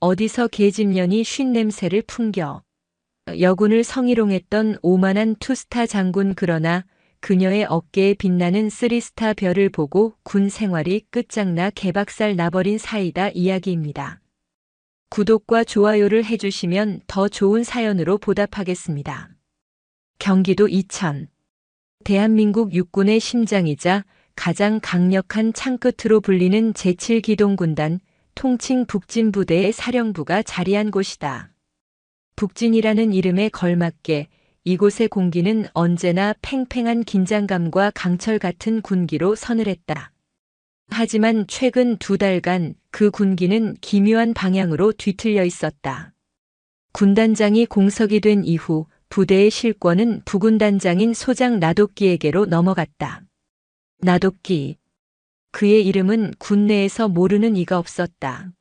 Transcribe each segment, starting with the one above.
어디서 계집년이 쉰 냄새를 풍겨. 여군을 성희롱했던 오만한 투스타 장군, 그러나 그녀의 어깨에 빛나는 쓰리스타 별을 보고 군 생활이 끝장나 개박살 나버린 사이다 이야기입니다. 구독과 좋아요를 해주시면 더 좋은 사연으로 보답하겠습니다. 경기도 이천. 대한민국 육군의 심장이자 가장 강력한 창끝으로 불리는 제7기동군단 통칭 북진부대의 사령부가 자리한 곳이다. 북진이라는 이름에 걸맞게 이곳의 공기는 언제나 팽팽한 긴장감과 강철 같은 군기로 서늘했다. 하지만 최근 2달간 그 군기는 기묘한 방향으로 뒤틀려 있었다. 군단장이 공석이 된 이후 부대의 실권은 부군단장인 소장 나독기에게로 넘어갔다. 나독기. 그의 이름은 군내에서 모르는 이가 없었다.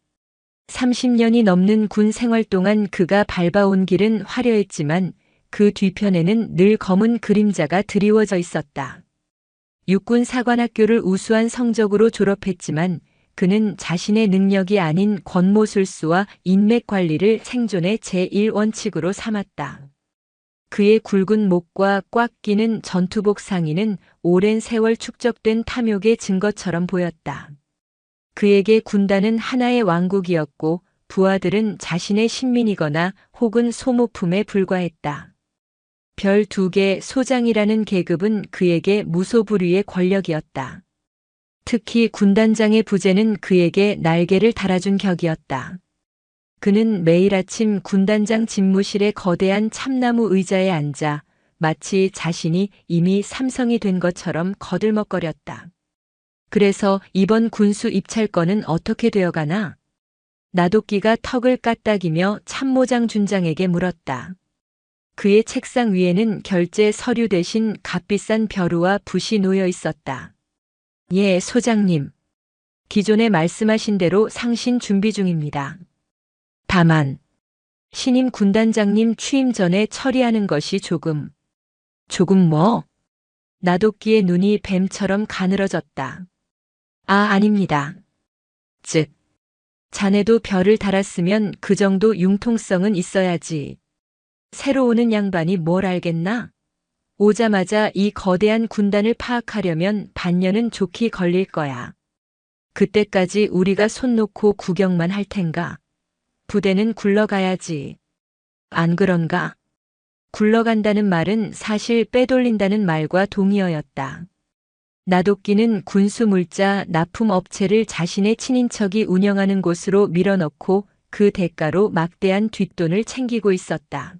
30년이 넘는 군 생활 동안 그가 밟아온 길은 화려했지만 그 뒤편에는 늘 검은 그림자가 드리워져 있었다. 육군 사관학교를 우수한 성적으로 졸업했지만 그는 자신의 능력이 아닌 권모술수와 인맥 관리를 생존의 제1원칙으로 삼았다. 그의 굵은 목과 꽉 끼는 전투복 상의는 오랜 세월 축적된 탐욕의 증거처럼 보였다. 그에게 군단은 하나의 왕국이었고 부하들은 자신의 신민이거나 혹은 소모품에 불과했다. 별 2개 소장이라는 계급은 그에게 무소불위의 권력이었다. 특히 군단장의 부제는 그에게 날개를 달아준 격이었다. 그는 매일 아침 군단장 집무실의 거대한 참나무 의자에 앉아 마치 자신이 이미 삼성이 된 것처럼 거들먹거렸다. 그래서 이번 군수 입찰건은 어떻게 되어가나? 나독기가 턱을 까딱이며 참모장 준장에게 물었다. 그의 책상 위에는 결제 서류 대신 값비싼 벼루와 붓이 놓여 있었다. 예, 소장님. 기존에 말씀하신 대로 상신 준비 중입니다. 다만 신임 군단장님 취임 전에 처리하는 것이 조금 뭐? 나독기의 눈이 뱀처럼 가늘어졌다. 아닙니다. 즉, 자네도 별을 달았으면 그 정도 융통성은 있어야지. 새로 오는 양반이 뭘 알겠나? 오자마자 이 거대한 군단을 파악하려면 반년은 좋게 걸릴 거야. 그때까지 우리가 손 놓고 구경만 할 텐가? 부대는 굴러가야지. 안 그런가? 굴러간다는 말은 사실 빼돌린다는 말과 동의어였다. 나독기는 군수물자 납품업체를 자신의 친인척이 운영하는 곳으로 밀어넣고 그 대가로 막대한 뒷돈을 챙기고 있었다.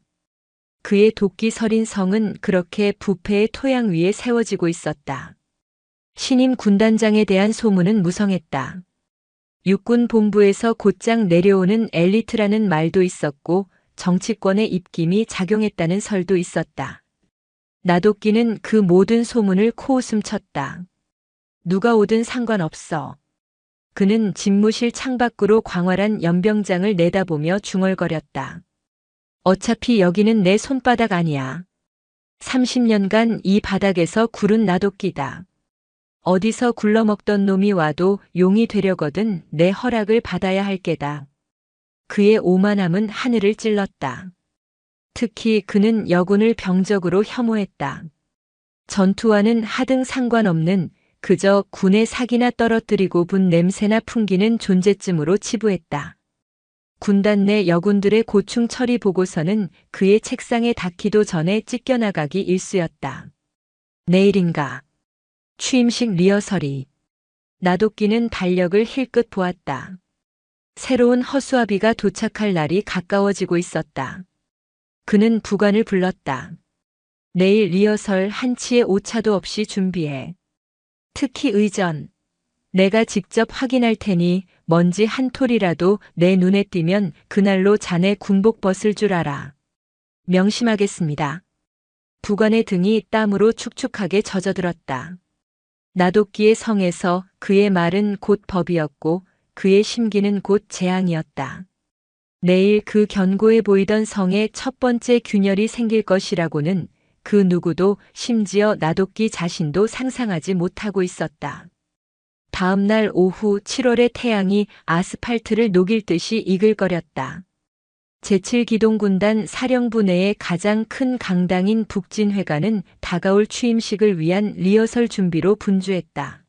그의 도끼 서린 성은 그렇게 부패의 토양 위에 세워지고 있었다. 신임 군단장에 대한 소문은 무성했다. 육군 본부에서 곧장 내려오는 엘리트라는 말도 있었고 정치권의 입김이 작용했다는 설도 있었다. 나독기는 그 모든 소문을 코웃음 쳤다. 누가 오든 상관없어. 그는 집무실 창밖으로 광활한 연병장을 내다보며 중얼거렸다. 어차피 여기는 내 손바닥 아니야. 30년간 이 바닥에서 굴은 나독기다. 어디서 굴러먹던 놈이 와도 용이 되려거든 내 허락을 받아야 할 게다. 그의 오만함은 하늘을 찔렀다. 특히 그는 여군을 병적으로 혐오했다. 전투와는 하등 상관없는 그저 군의 사기나 떨어뜨리고 분 냄새나 풍기는 존재쯤으로 치부했다. 군단 내 여군들의 고충 처리 보고서는 그의 책상에 닿기도 전에 찢겨나가기 일쑤였다. 내일인가? 취임식 리허설이. 나독기는 달력을 힐끗 보았다. 새로운 허수아비가 도착할 날이 가까워지고 있었다. 그는 부관을 불렀다. 내일 리허설 한치의 오차도 없이 준비해. 특히 의전. 내가 직접 확인할 테니 먼지 한 톨이라도 내 눈에 띄면 그날로 자네 군복 벗을 줄 알아. 명심하겠습니다. 부관의 등이 땀으로 축축하게 젖어들었다. 나독기의 성에서 그의 말은 곧 법이었고 그의 심기는 곧 재앙이었다. 내일 그 견고해 보이던 성에 첫 번째 균열이 생길 것이라고는 그 누구도 심지어 나독기 자신도 상상하지 못하고 있었다. 다음 날 오후 7월의 태양이 아스팔트를 녹일 듯이 이글거렸다. 제7기동군단 사령부 내의 가장 큰 강당인 북진회관은 다가올 취임식을 위한 리허설 준비로 분주했다.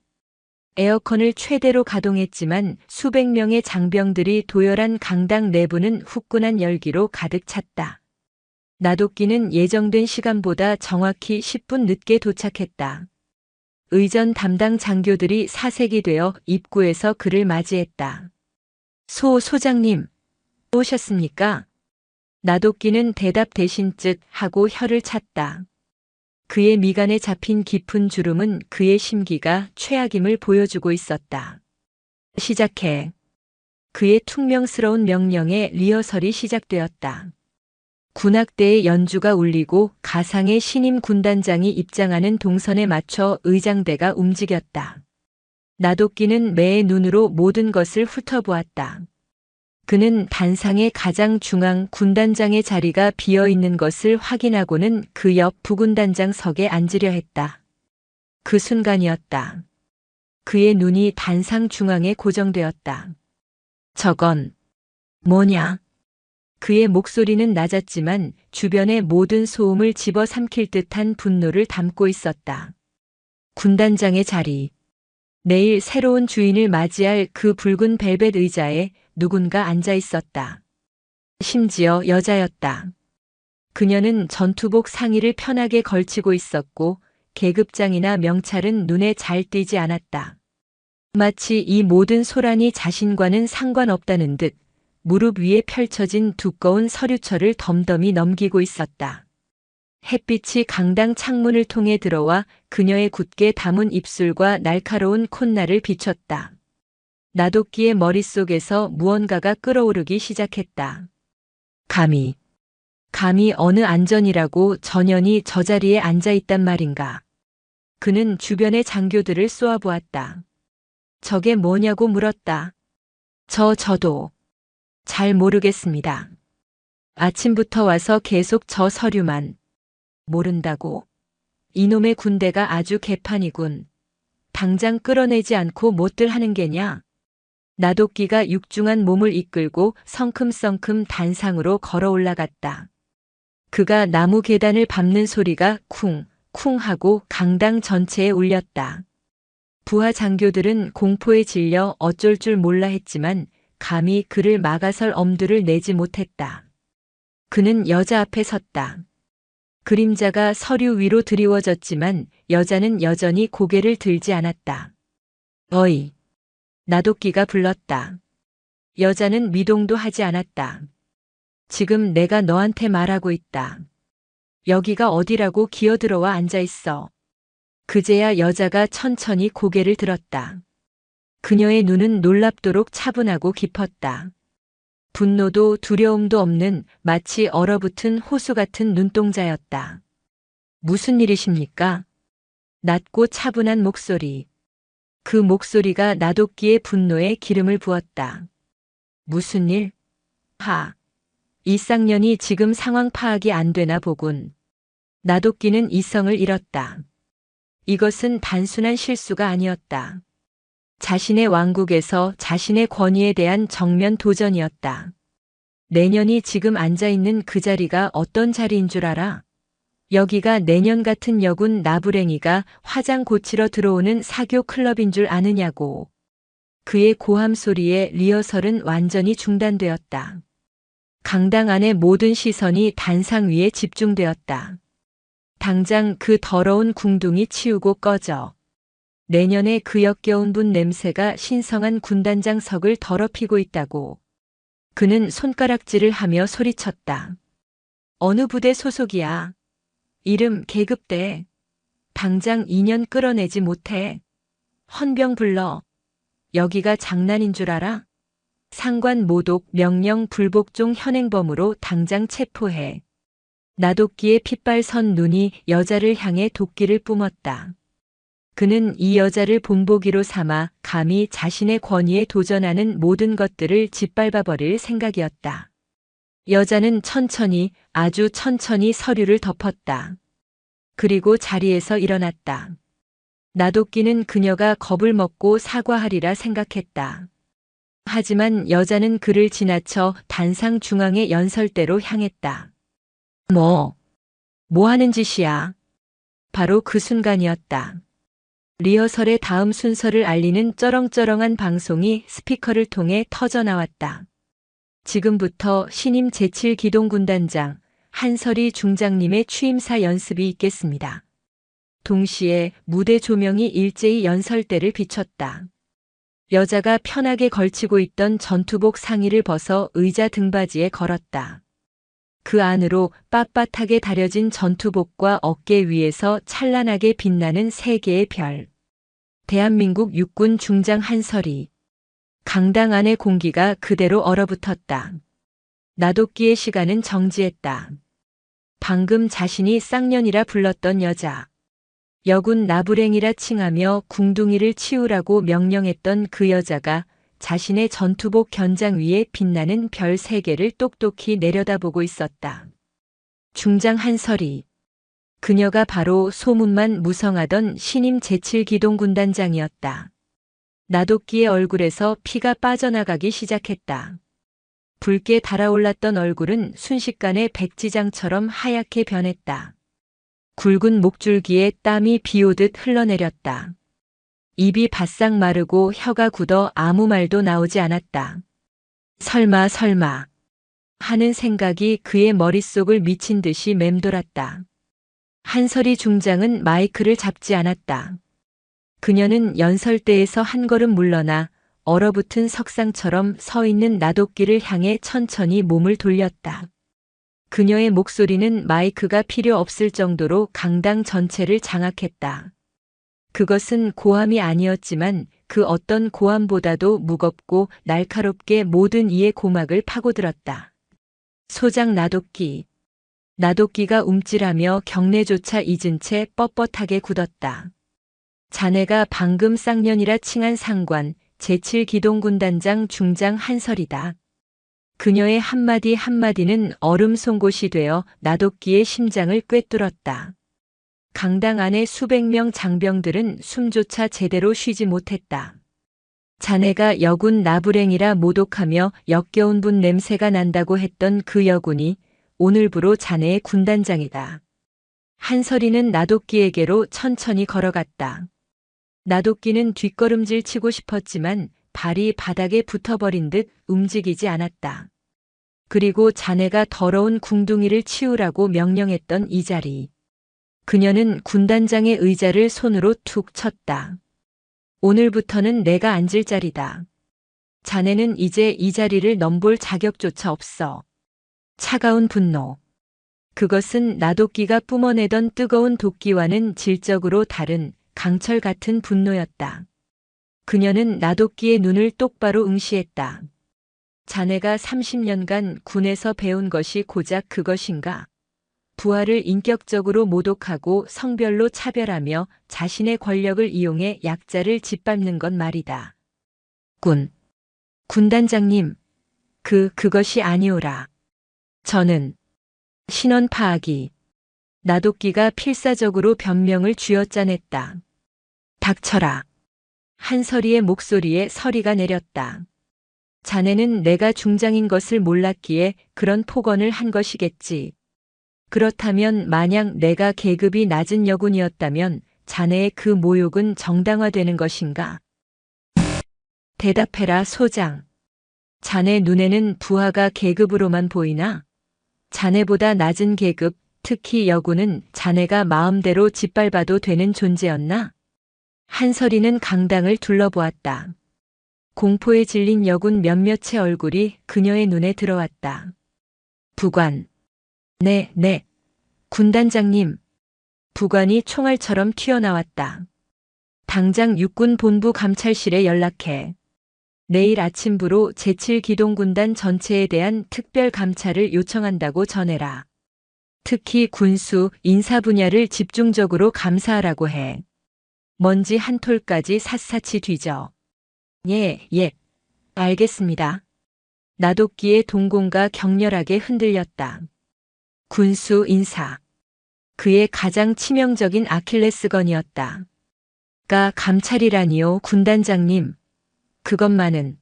에어컨을 최대로 가동했지만 수백 명의 장병들이 도열한 강당 내부는 후끈한 열기로 가득 찼다. 나도끼는 예정된 시간보다 정확히 10분 늦게 도착했다. 의전 담당 장교들이 사색이 되어 입구에서 그를 맞이했다. 소장님, 오셨습니까? 나도끼는 대답 대신 쯧 하고 혀를 찼다. 그의 미간에 잡힌 깊은 주름은 그의 심기가 최악임을 보여주고 있었다. 시작해. 그의 퉁명스러운 명령에 리허설이 시작되었다. 군악대의 연주가 울리고 가상의 신임 군단장이 입장하는 동선에 맞춰 의장대가 움직였다. 나도끼는 매의 눈으로 모든 것을 훑어보았다. 그는 단상의 가장 중앙 군단장의 자리가 비어 있는 것을 확인하고는 그 옆 부군단장석에 앉으려 했다. 그 순간이었다. 그의 눈이 단상 중앙에 고정되었다. 저건 뭐냐? 그의 목소리는 낮았지만 주변의 모든 소음을 집어삼킬 듯한 분노를 담고 있었다. 군단장의 자리. 내일 새로운 주인을 맞이할 그 붉은 벨벳 의자에 누군가 앉아 있었다. 심지어 여자였다. 그녀는 전투복 상의를 편하게 걸치고 있었고 계급장이나 명찰은 눈에 잘 띄지 않았다. 마치 이 모든 소란이 자신과는 상관없다는 듯 무릎 위에 펼쳐진 두꺼운 서류철을 덤덤히 넘기고 있었다. 햇빛이 강당 창문을 통해 들어와 그녀의 굳게 담은 입술과 날카로운 콧날을 비췄다. 나도끼의 머릿속에서 무언가가 끓어오르기 시작했다. 감히 어느 안전이라고 전현이 저 자리에 앉아있단 말인가. 그는 주변의 장교들을 쏘아보았다. 저게 뭐냐고 물었다. 저도 잘 모르겠습니다. 아침부터 와서 계속 저 서류만. 모른다고. 이놈의 군대가 아주 개판이군. 당장 끌어내지 않고 못들 하는 게냐. 나도끼가 육중한 몸을 이끌고 성큼성큼 단상으로 걸어 올라갔다. 그가 나무 계단을 밟는 소리가 쿵 하고 강당 전체에 울렸다. 부하 장교들은 공포에 질려 어쩔 줄 몰라 했지만 감히 그를 막아설 엄두를 내지 못했다. 그는 여자 앞에 섰다. 그림자가 서류 위로 드리워졌지만 여자는 여전히 고개를 들지 않았다. 어이. 나도끼가 불렀다. 여자는 미동도 하지 않았다. 지금 내가 너한테 말하고 있다. 여기가 어디라고 기어들어와 앉아있어. 그제야 여자가 천천히 고개를 들었다. 그녀의 눈은 놀랍도록 차분하고 깊었다. 분노도 두려움도 없는 마치 얼어붙은 호수 같은 눈동자였다. 무슨 일이십니까? 낮고 차분한 목소리. 그 목소리가 나도끼의 분노에 기름을 부었다. 무슨 일? 이 쌍년이 지금 상황 파악이 안 되나 보군. 나도끼는 이성을 잃었다. 이것은 단순한 실수가 아니었다. 자신의 왕국에서 자신의 권위에 대한 정면 도전이었다. 내년이 지금 앉아있는 그 자리가 어떤 자리인 줄 알아? 여기가 내년 같은 여군 나부랭이가 화장 고치러 들어오는 사교 클럽인 줄 아느냐고. 그의 고함 소리에 리허설은 완전히 중단되었다. 강당 안의 모든 시선이 단상 위에 집중되었다. 당장 그 더러운 궁둥이 치우고 꺼져. 내년에 그 역겨운 분 냄새가 신성한 군단장석을 더럽히고 있다고. 그는 손가락질을 하며 소리쳤다. 어느 부대 소속이야? 이름 계급대. 당장 2년 끌어내지 못해. 헌병 불러. 여기가 장난인 줄 알아? 상관 모독 명령 불복종 현행범으로 당장 체포해. 나도끼의 핏발선 눈이 여자를 향해 도끼를 뿜었다. 그는 이 여자를 본보기로 삼아 감히 자신의 권위에 도전하는 모든 것들을 짓밟아버릴 생각이었다. 여자는 천천히, 아주 천천히 서류를 덮었다. 그리고 자리에서 일어났다. 나도끼는 그녀가 겁을 먹고 사과하리라 생각했다. 하지만 여자는 그를 지나쳐 단상 중앙의 연설대로 향했다. 뭐 하는 짓이야? 바로 그 순간이었다. 리허설의 다음 순서를 알리는 쩌렁쩌렁한 방송이 스피커를 통해 터져나왔다. 지금부터 신임 제7기동군단장 한설이 중장님의 취임사 연습이 있겠습니다. 동시에 무대 조명이 일제히 연설대를 비췄다. 여자가 편하게 걸치고 있던 전투복 상의를 벗어 의자 등받이에 걸었다. 그 안으로 빳빳하게 다려진 전투복과 어깨 위에서 찬란하게 빛나는 세 개의 별. 대한민국 육군 중장 한설이. 강당 안의 공기가 그대로 얼어붙었다. 나도끼의 시간은 정지했다. 방금 자신이 쌍년이라 불렀던 여자. 여군 나부랭이라 칭하며 궁둥이를 치우라고 명령했던 그 여자가 자신의 전투복 견장 위에 빛나는 별 3개를 똑똑히 내려다보고 있었다. 중장 한설이. 그녀가 바로 소문만 무성하던 신임 제7기동군단장이었다. 나도끼의 얼굴에서 피가 빠져나가기 시작했다. 붉게 달아올랐던 얼굴은 순식간에 백지장처럼 하얗게 변했다. 굵은 목줄기에 땀이 비오듯 흘러내렸다. 입이 바싹 마르고 혀가 굳어 아무 말도 나오지 않았다. 설마 하는 생각이 그의 머릿속을 미친 듯이 맴돌았다. 한설이 중장은 마이크를 잡지 않았다. 그녀는 연설대에서 한 걸음 물러나 얼어붙은 석상처럼 서 있는 나도끼를 향해 천천히 몸을 돌렸다. 그녀의 목소리는 마이크가 필요 없을 정도로 강당 전체를 장악했다. 그것은 고함이 아니었지만 그 어떤 고함보다도 무겁고 날카롭게 모든 이의 고막을 파고들었다. 소장 나도끼. 나도끼가 움찔하며 경례조차 잊은 채 뻣뻣하게 굳었다. 자네가 방금 쌍년이라 칭한 상관, 제7기동군단장 중장 한설이다. 그녀의 한마디 한마디는 얼음 송곳이 되어 나도끼의 심장을 꿰뚫었다. 강당 안의 수백 명 장병들은 숨조차 제대로 쉬지 못했다. 자네가 여군 나부랭이라 모독하며 역겨운 분 냄새가 난다고 했던 그 여군이 오늘부로 자네의 군단장이다. 한설이는 나도끼에게로 천천히 걸어갔다. 나도끼는 뒷걸음질 치고 싶었지만 발이 바닥에 붙어버린 듯 움직이지 않았다. 그리고 자네가 더러운 궁둥이를 치우라고 명령했던 이 자리. 그녀는 군단장의 의자를 손으로 툭 쳤다. 오늘부터는 내가 앉을 자리다. 자네는 이제 이 자리를 넘볼 자격조차 없어. 차가운 분노. 그것은 나도끼가 뿜어내던 뜨거운 도끼와는 질적으로 다른 강철 같은 분노였다. 그녀는 나도끼의 눈을 똑바로 응시했다. 자네가 30년간 군에서 배운 것이 고작 그것인가? 부하를 인격적으로 모독하고 성별로 차별하며 자신의 권력을 이용해 약자를 짓밟는 것 말이다. 군단장님, 그것이 아니오라. 저는 신원 파악이. 나도끼가 필사적으로 변명을 쥐어짜냈다. 닥쳐라. 한설이의 목소리에 서리가 내렸다. 자네는 내가 중장인 것을 몰랐기에 그런 폭언을 한 것이겠지. 그렇다면 만약 내가 계급이 낮은 여군이었다면 자네의 그 모욕은 정당화되는 것인가? 대답해라, 소장. 자네 눈에는 부하가 계급으로만 보이나? 자네보다 낮은 계급, 특히 여군은 자네가 마음대로 짓밟아도 되는 존재였나? 한설이는 강당을 둘러보았다. 공포에 질린 여군 몇몇의 얼굴이 그녀의 눈에 들어왔다. 부관. 네. 군단장님. 부관이 총알처럼 튀어나왔다. 당장 육군본부 감찰실에 연락해. 내일 아침부로 제7기동군단 전체에 대한 특별 감찰을 요청한다고 전해라. 특히 군수, 인사 분야를 집중적으로 감사하라고 해. 먼지 한 톨까지 샅샅이 뒤져. 예, 알겠습니다. 나도끼의 동공가 격렬하게 흔들렸다. 군수 인사. 그의 가장 치명적인 아킬레스건이었다. 감찰이라니요, 군단장님. 그것만은.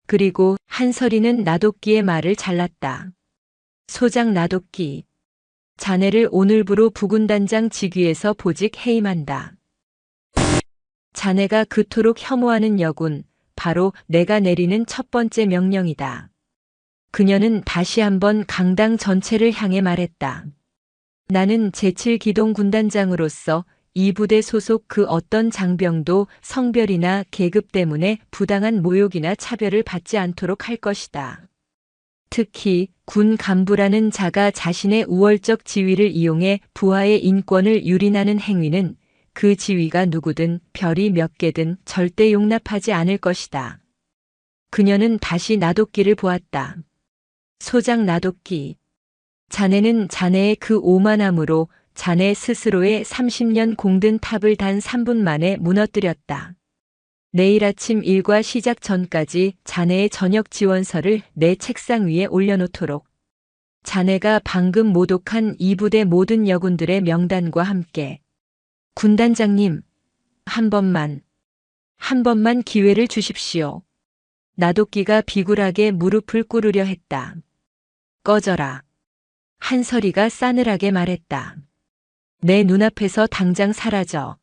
그리고 한설이는 나도끼의 말을 잘랐다. 소장 나도끼. 자네를 오늘부로 부군단장 직위에서 보직 해임한다. 자네가 그토록 혐오하는 여군, 바로 내가 내리는 첫 번째 명령이다. 그녀는 다시 한번 강당 전체를 향해 말했다. 나는 제7기동 군단장으로서 이 부대 소속 그 어떤 장병도 성별이나 계급 때문에 부당한 모욕이나 차별을 받지 않도록 할 것이다. 특히 군 간부라는 자가 자신의 우월적 지위를 이용해 부하의 인권을 유린하는 행위는 그 지위가 누구든 별이 몇 개든 절대 용납하지 않을 것이다. 그녀는 다시 나도끼를 보았다. 소장 나도끼. 자네는 자네의 그 오만함으로 자네 스스로의 30년 공든 탑을 단 3분 만에 무너뜨렸다. 내일 아침 일과 시작 전까지 자네의 저녁 지원서를 내 책상 위에 올려놓도록. 자네가 방금 모독한 이 부대 모든 여군들의 명단과 함께. 군단장님, 한 번만 기회를 주십시오. 나도끼가 비굴하게 무릎을 꿇으려 했다. 꺼져라. 한설이가 싸늘하게 말했다. 내 눈앞에서 당장 사라져.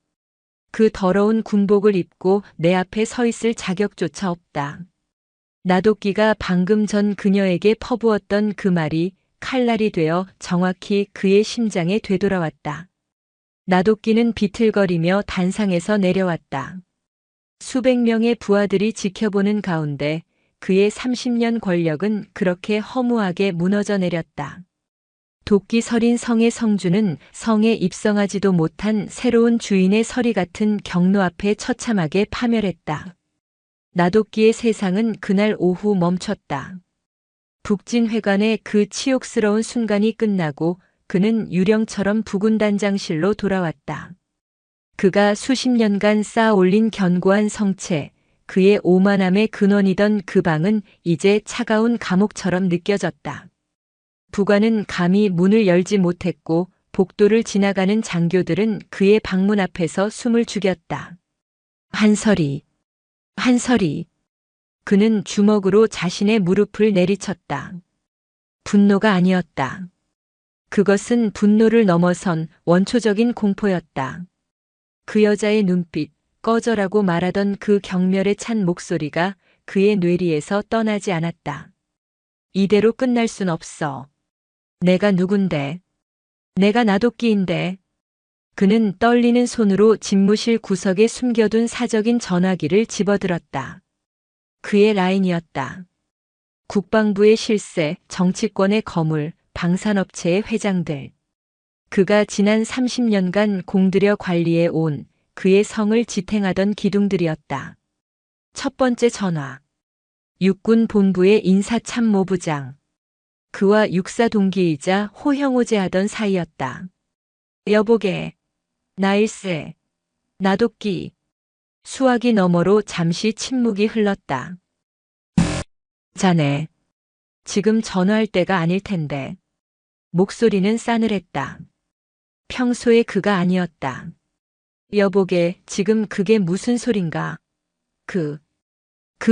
그 더러운 군복을 입고 내 앞에 서 있을 자격조차 없다. 나도끼가 방금 전 그녀에게 퍼부었던 그 말이 칼날이 되어 정확히 그의 심장에 되돌아왔다. 나도끼는 비틀거리며 단상에서 내려왔다. 수백 명의 부하들이 지켜보는 가운데 그의 30년 권력은 그렇게 허무하게 무너져 내렸다. 도끼 서린 성의 성주는 성에 입성하지도 못한 새로운 주인의 서리 같은 경로 앞에 처참하게 파멸했다. 나도끼의 세상은 그날 오후 멈췄다. 북진회관의 그 치욕스러운 순간이 끝나고 그는 유령처럼 부군단장실로 돌아왔다. 그가 수십 년간 쌓아 올린 견고한 성체, 그의 오만함의 근원이던 그 방은 이제 차가운 감옥처럼 느껴졌다. 부관은 감히 문을 열지 못했고 복도를 지나가는 장교들은 그의 방문 앞에서 숨을 죽였다. 한설이. 그는 주먹으로 자신의 무릎을 내리쳤다. 분노가 아니었다. 그것은 분노를 넘어선 원초적인 공포였다. 그 여자의 눈빛, 꺼져라고 말하던 그 경멸에 찬 목소리가 그의 뇌리에서 떠나지 않았다. 이대로 끝날 순 없어. 내가 누군데? 내가 나도끼인데. 그는 떨리는 손으로 집무실 구석에 숨겨둔 사적인 전화기를 집어들었다. 그의 라인이었다. 국방부의 실세, 정치권의 거물, 방산업체의 회장들. 그가 지난 30년간 공들여 관리해 온 그의 성을 지탱하던 기둥들이었다. 첫 번째 전화. 육군 본부의 인사참모부장. 그와 육사 동기이자 호형호재하던 사이였다. 여보게. 나일세. 나도끼. 수화기 너머로 잠시 침묵이 흘렀다. 자네. 지금 전화할 때가 아닐 텐데. 목소리는 싸늘했다. 평소의 그가 아니었다. 여보게, 지금 그게 무슨 소린가? 그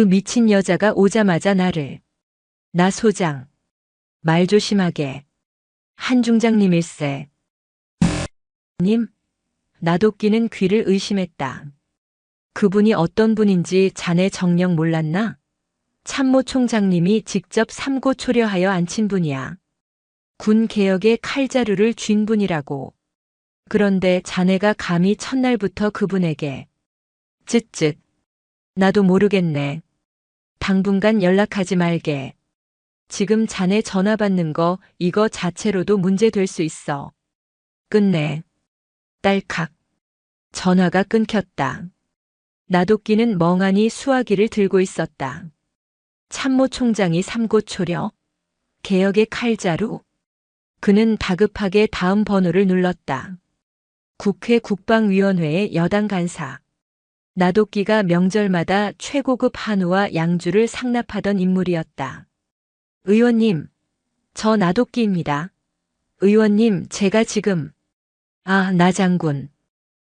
미친 여자가 오자마자 나를. 나 소장. 말 조심하게. 한 중장님일세. 님? 나도끼는 귀를 의심했다. 그분이 어떤 분인지 자네 정녕 몰랐나? 참모총장님이 직접 삼고초려하여 앉힌 분이야. 군 개혁의 칼자루를 쥔 분이라고. 그런데 자네가 감히 첫날부터 그분에게. 쯧쯧. 나도 모르겠네. 당분간 연락하지 말게. 지금 자네 전화 받는 거 이거 자체로도 문제될 수 있어. 끝내. 딸칵. 전화가 끊겼다. 나도끼는 멍하니 수화기를 들고 있었다. 참모총장이 삼고초려? 개혁의 칼자루? 그는 다급하게 다음 번호를 눌렀다. 국회 국방위원회의 여당 간사. 나도끼가 명절마다 최고급 한우와 양주를 상납하던 인물이었다. 의원님, 저 나도끼입니다. 의원님, 제가 지금. 나 장군.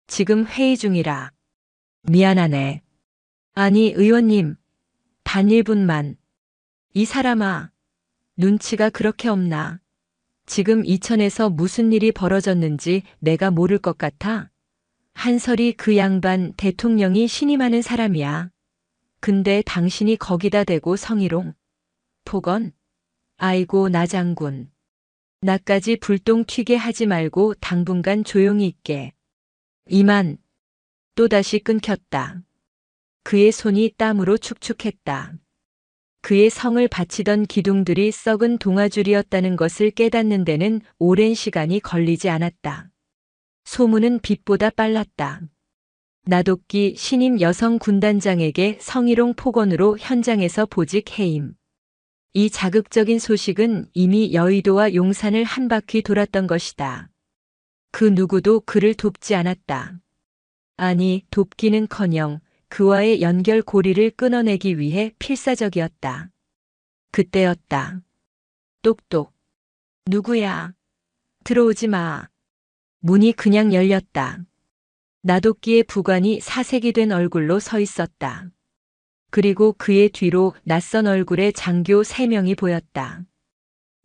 지금 회의 중이라. 미안하네. 아니, 의원님. 단 1분만. 이 사람아. 눈치가 그렇게 없나? 지금 이천에서 무슨 일이 벌어졌는지 내가 모를 것 같아? 한설이 그 양반 대통령이 신임하는 사람이야. 근데 당신이 거기다 대고 성희롱. 폭언? 아이고 나 장군. 나까지 불똥 튀게 하지 말고 당분간 조용히 있게. 이만. 또다시 끊겼다. 그의 손이 땀으로 축축했다. 그의 성을 바치던 기둥들이 썩은 동아줄이었다는 것을 깨닫는 데는 오랜 시간이 걸리지 않았다. 소문은 빛보다 빨랐다. 나도끼 신임 여성 군단장에게 성희롱 폭언으로 현장에서 보직 해임. 이 자극적인 소식은 이미 여의도와 용산을 한 바퀴 돌았던 것이다. 그 누구도 그를 돕지 않았다. 아니, 돕기는커녕 그와의 연결고리를 끊어내기 위해 필사적이었다. 그때였다. 똑똑. 누구야? 들어오지 마. 문이 그냥 열렸다. 나도끼의 부관이 사색이 된 얼굴로 서 있었다. 그리고 그의 뒤로 낯선 얼굴의 장교 3명이 보였다.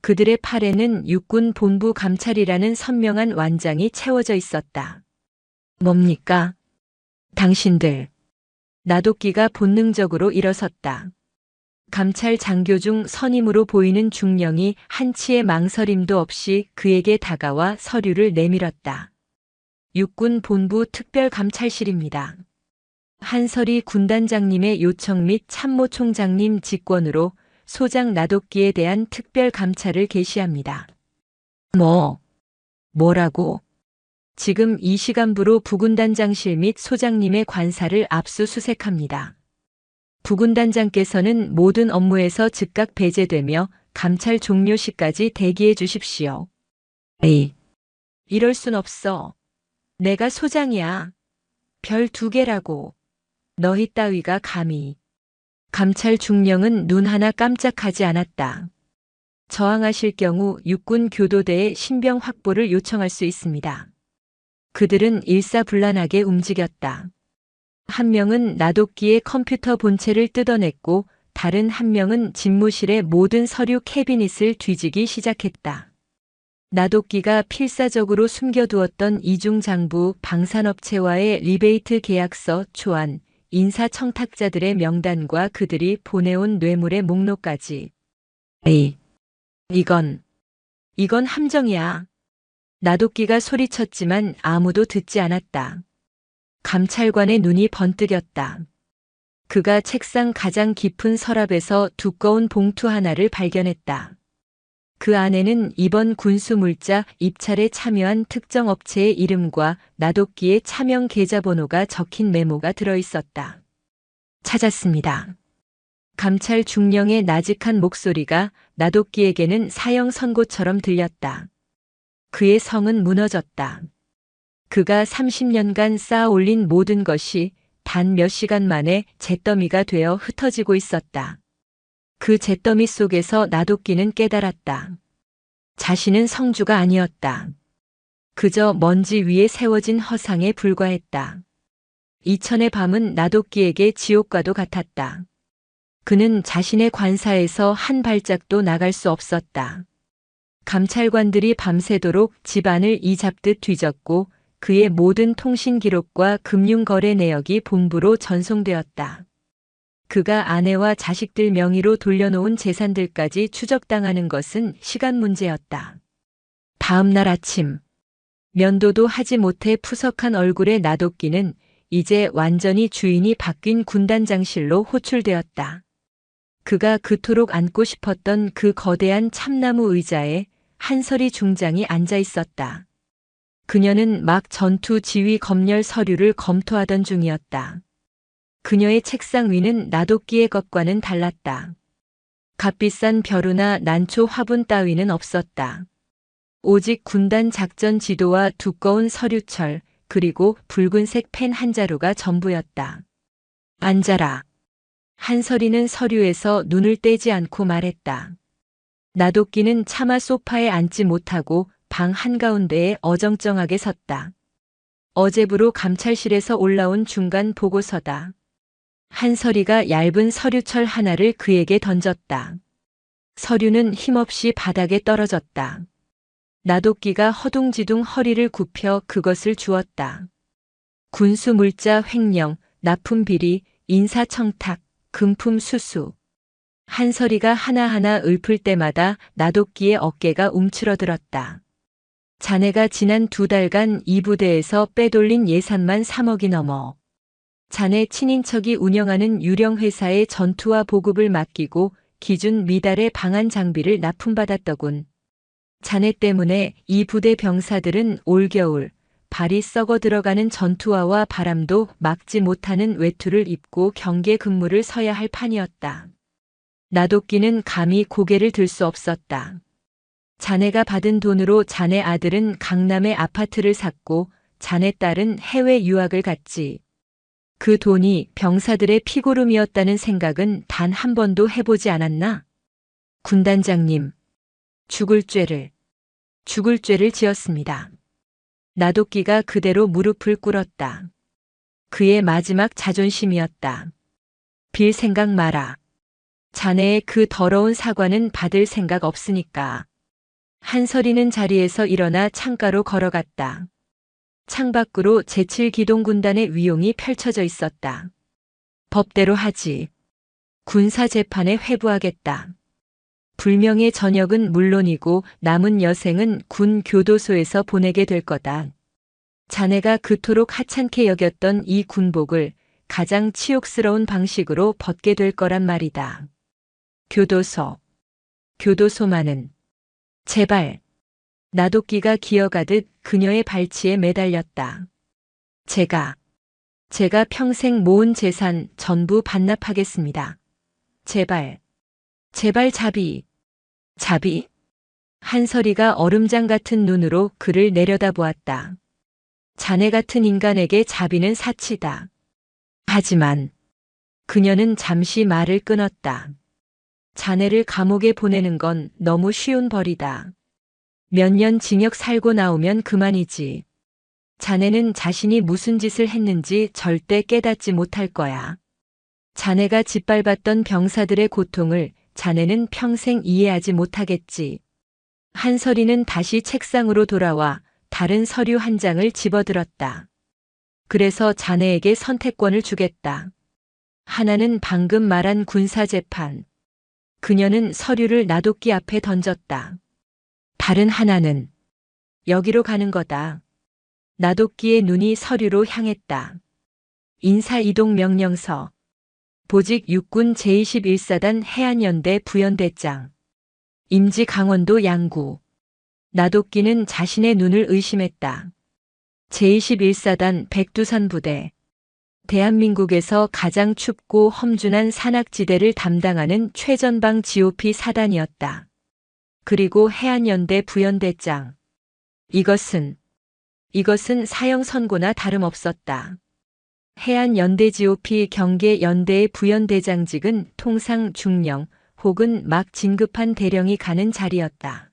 그들의 팔에는 육군 본부 감찰이라는 선명한 완장이 채워져 있었다. 뭡니까? 당신들. 나도끼가 본능적으로 일어섰다. 감찰 장교 중 선임으로 보이는 중령이 한치의 망설임도 없이 그에게 다가와 서류를 내밀었다. 육군 본부 특별감찰실입니다. 한설이 군단장님의 요청 및 참모총장님 직권으로 소장 나도끼에 대한 특별감찰을 개시합니다. 뭐라고? 지금 이 시간부로 부군단장실 및 소장님의 관사를 압수수색합니다. 부군단장께서는 모든 업무에서 즉각 배제되며 감찰 종료 시까지 대기해 주십시오. 에이, 이럴 순 없어. 내가 소장이야. 별 2개라고. 너희 따위가 감히. 감찰 중령은 눈 하나 깜짝하지 않았다. 저항하실 경우 육군 교도대의 신병 확보를 요청할 수 있습니다. 그들은 일사불란하게 움직였다. 한 명은 나도끼의 컴퓨터 본체를 뜯어냈고 다른 한 명은 집무실의 모든 서류 캐비닛을 뒤지기 시작했다. 나도끼가 필사적으로 숨겨두었던 이중장부 방산업체와의 리베이트 계약서 초안, 인사청탁자들의 명단과 그들이 보내온 뇌물의 목록까지. 에이, 이건 함정이야. 나도끼가 소리쳤지만 아무도 듣지 않았다. 감찰관의 눈이 번뜩였다. 그가 책상 가장 깊은 서랍에서 두꺼운 봉투 하나를 발견했다. 그 안에는 이번 군수물자 입찰에 참여한 특정 업체의 이름과 나도끼의 차명 계좌번호가 적힌 메모가 들어있었다. 찾았습니다. 감찰 중령의 나직한 목소리가 나도끼에게는 사형 선고처럼 들렸다. 그의 성은 무너졌다. 그가 30년간 쌓아 올린 모든 것이 단 몇 시간 만에 잿더미가 되어 흩어지고 있었다. 그 잿더미 속에서 나도끼는 깨달았다. 자신은 성주가 아니었다. 그저 먼지 위에 세워진 허상에 불과했다. 이천의 밤은 나도끼에게 지옥과도 같았다. 그는 자신의 관사에서 한 발짝도 나갈 수 없었다. 감찰관들이 밤새도록 집안을 이잡듯 뒤졌고 그의 모든 통신 기록과 금융거래 내역이 본부로 전송되었다. 그가 아내와 자식들 명의로 돌려놓은 재산들까지 추적당하는 것은 시간 문제였다. 다음 날 아침, 면도도 하지 못해 푸석한 얼굴의 나도끼는 이제 완전히 주인이 바뀐 군단장실로 호출되었다. 그가 그토록 앉고 싶었던 그 거대한 참나무 의자에 한설이 중장이 앉아 있었다. 그녀는 막 전투 지휘 검열 서류를 검토하던 중이었다. 그녀의 책상 위는 나도끼의 것과는 달랐다. 값비싼 벼루나 난초 화분 따위는 없었다. 오직 군단 작전 지도와 두꺼운 서류철, 그리고 붉은색 펜 한 자루가 전부였다. 앉아라. 한설이는 서류에서 눈을 떼지 않고 말했다. 나도끼는 차마 소파에 앉지 못하고 방 한가운데에 어정쩡하게 섰다. 어제부로 감찰실에서 올라온 중간 보고서다. 한설이가 얇은 서류철 하나를 그에게 던졌다. 서류는 힘없이 바닥에 떨어졌다. 나도끼가 허둥지둥 허리를 굽혀 그것을 주었다. 군수 물자 횡령, 납품 비리, 인사청탁, 금품 수수. 한설이가 하나하나 읊을 때마다 나도끼의 어깨가 움츠러들었다. 자네가 지난 2달간 이 부대에서 빼돌린 예산만 3억이 넘어. 자네 친인척이 운영하는 유령 회사의 전투와 보급을 맡기고 기준 미달의 방한 장비를 납품받았더군. 자네 때문에 이 부대 병사들은 올겨울 발이 썩어 들어가는 전투화와 바람도 막지 못하는 외투를 입고 경계 근무를 서야 할 판이었다. 나도끼는 감히 고개를 들 수 없었다. 자네가 받은 돈으로 자네 아들은 강남에 아파트를 샀고 자네 딸은 해외 유학을 갔지. 그 돈이 병사들의 피고름이었다는 생각은 단 한 번도 해보지 않았나? 군단장님, 죽을 죄를 지었습니다. 나도끼가 그대로 무릎을 꿇었다. 그의 마지막 자존심이었다. 빌 생각 마라. 자네의 그 더러운 사과는 받을 생각 없으니까. 한설이는 자리에서 일어나 창가로 걸어갔다. 창밖으로 제7기동군단의 위용이 펼쳐져 있었다. 법대로 하지. 군사재판에 회부하겠다. 불명의 전역은 물론이고 남은 여생은 군 교도소에서 보내게 될 거다. 자네가 그토록 하찮게 여겼던 이 군복을 가장 치욕스러운 방식으로 벗게 될 거란 말이다. 교도소만은 제발. 나도끼가 기어가듯 그녀의 발치에 매달렸다. 제가 평생 모은 재산 전부 반납하겠습니다. 제발 자비. 한설이가 얼음장 같은 눈으로 그를 내려다보았다. 자네 같은 인간에게 자비는 사치다. 하지만 그녀는 잠시 말을 끊었다. 자네를 감옥에 보내는 건 너무 쉬운 벌이다. 몇 년 징역 살고 나오면 그만이지. 자네는 자신이 무슨 짓을 했는지 절대 깨닫지 못할 거야. 자네가 짓밟았던 병사들의 고통을 자네는 평생 이해하지 못하겠지. 한설이는 다시 책상으로 돌아와 다른 서류 한 장을 집어들었다. 그래서 자네에게 선택권을 주겠다. 하나는 방금 말한 군사재판. 그녀는 서류를 나도끼 앞에 던졌다. 다른 하나는 여기로 가는 거다. 나도끼의 눈이 서류로 향했다. 인사이동 명령서. 보직 육군 제21사단 해안연대 부연대장. 임지 강원도 양구. 나도끼는 자신의 눈을 의심했다. 제21사단 백두산 부대. 대한민국에서 가장 춥고 험준한 산악지대를 담당하는 최전방 GOP 사단이었다. 그리고 해안연대 부연대장. 이것은 사형 선고나 다름없었다. 해안연대 GOP 경계연대의 부연대장직은 통상 중령 혹은 막 진급한 대령이 가는 자리였다.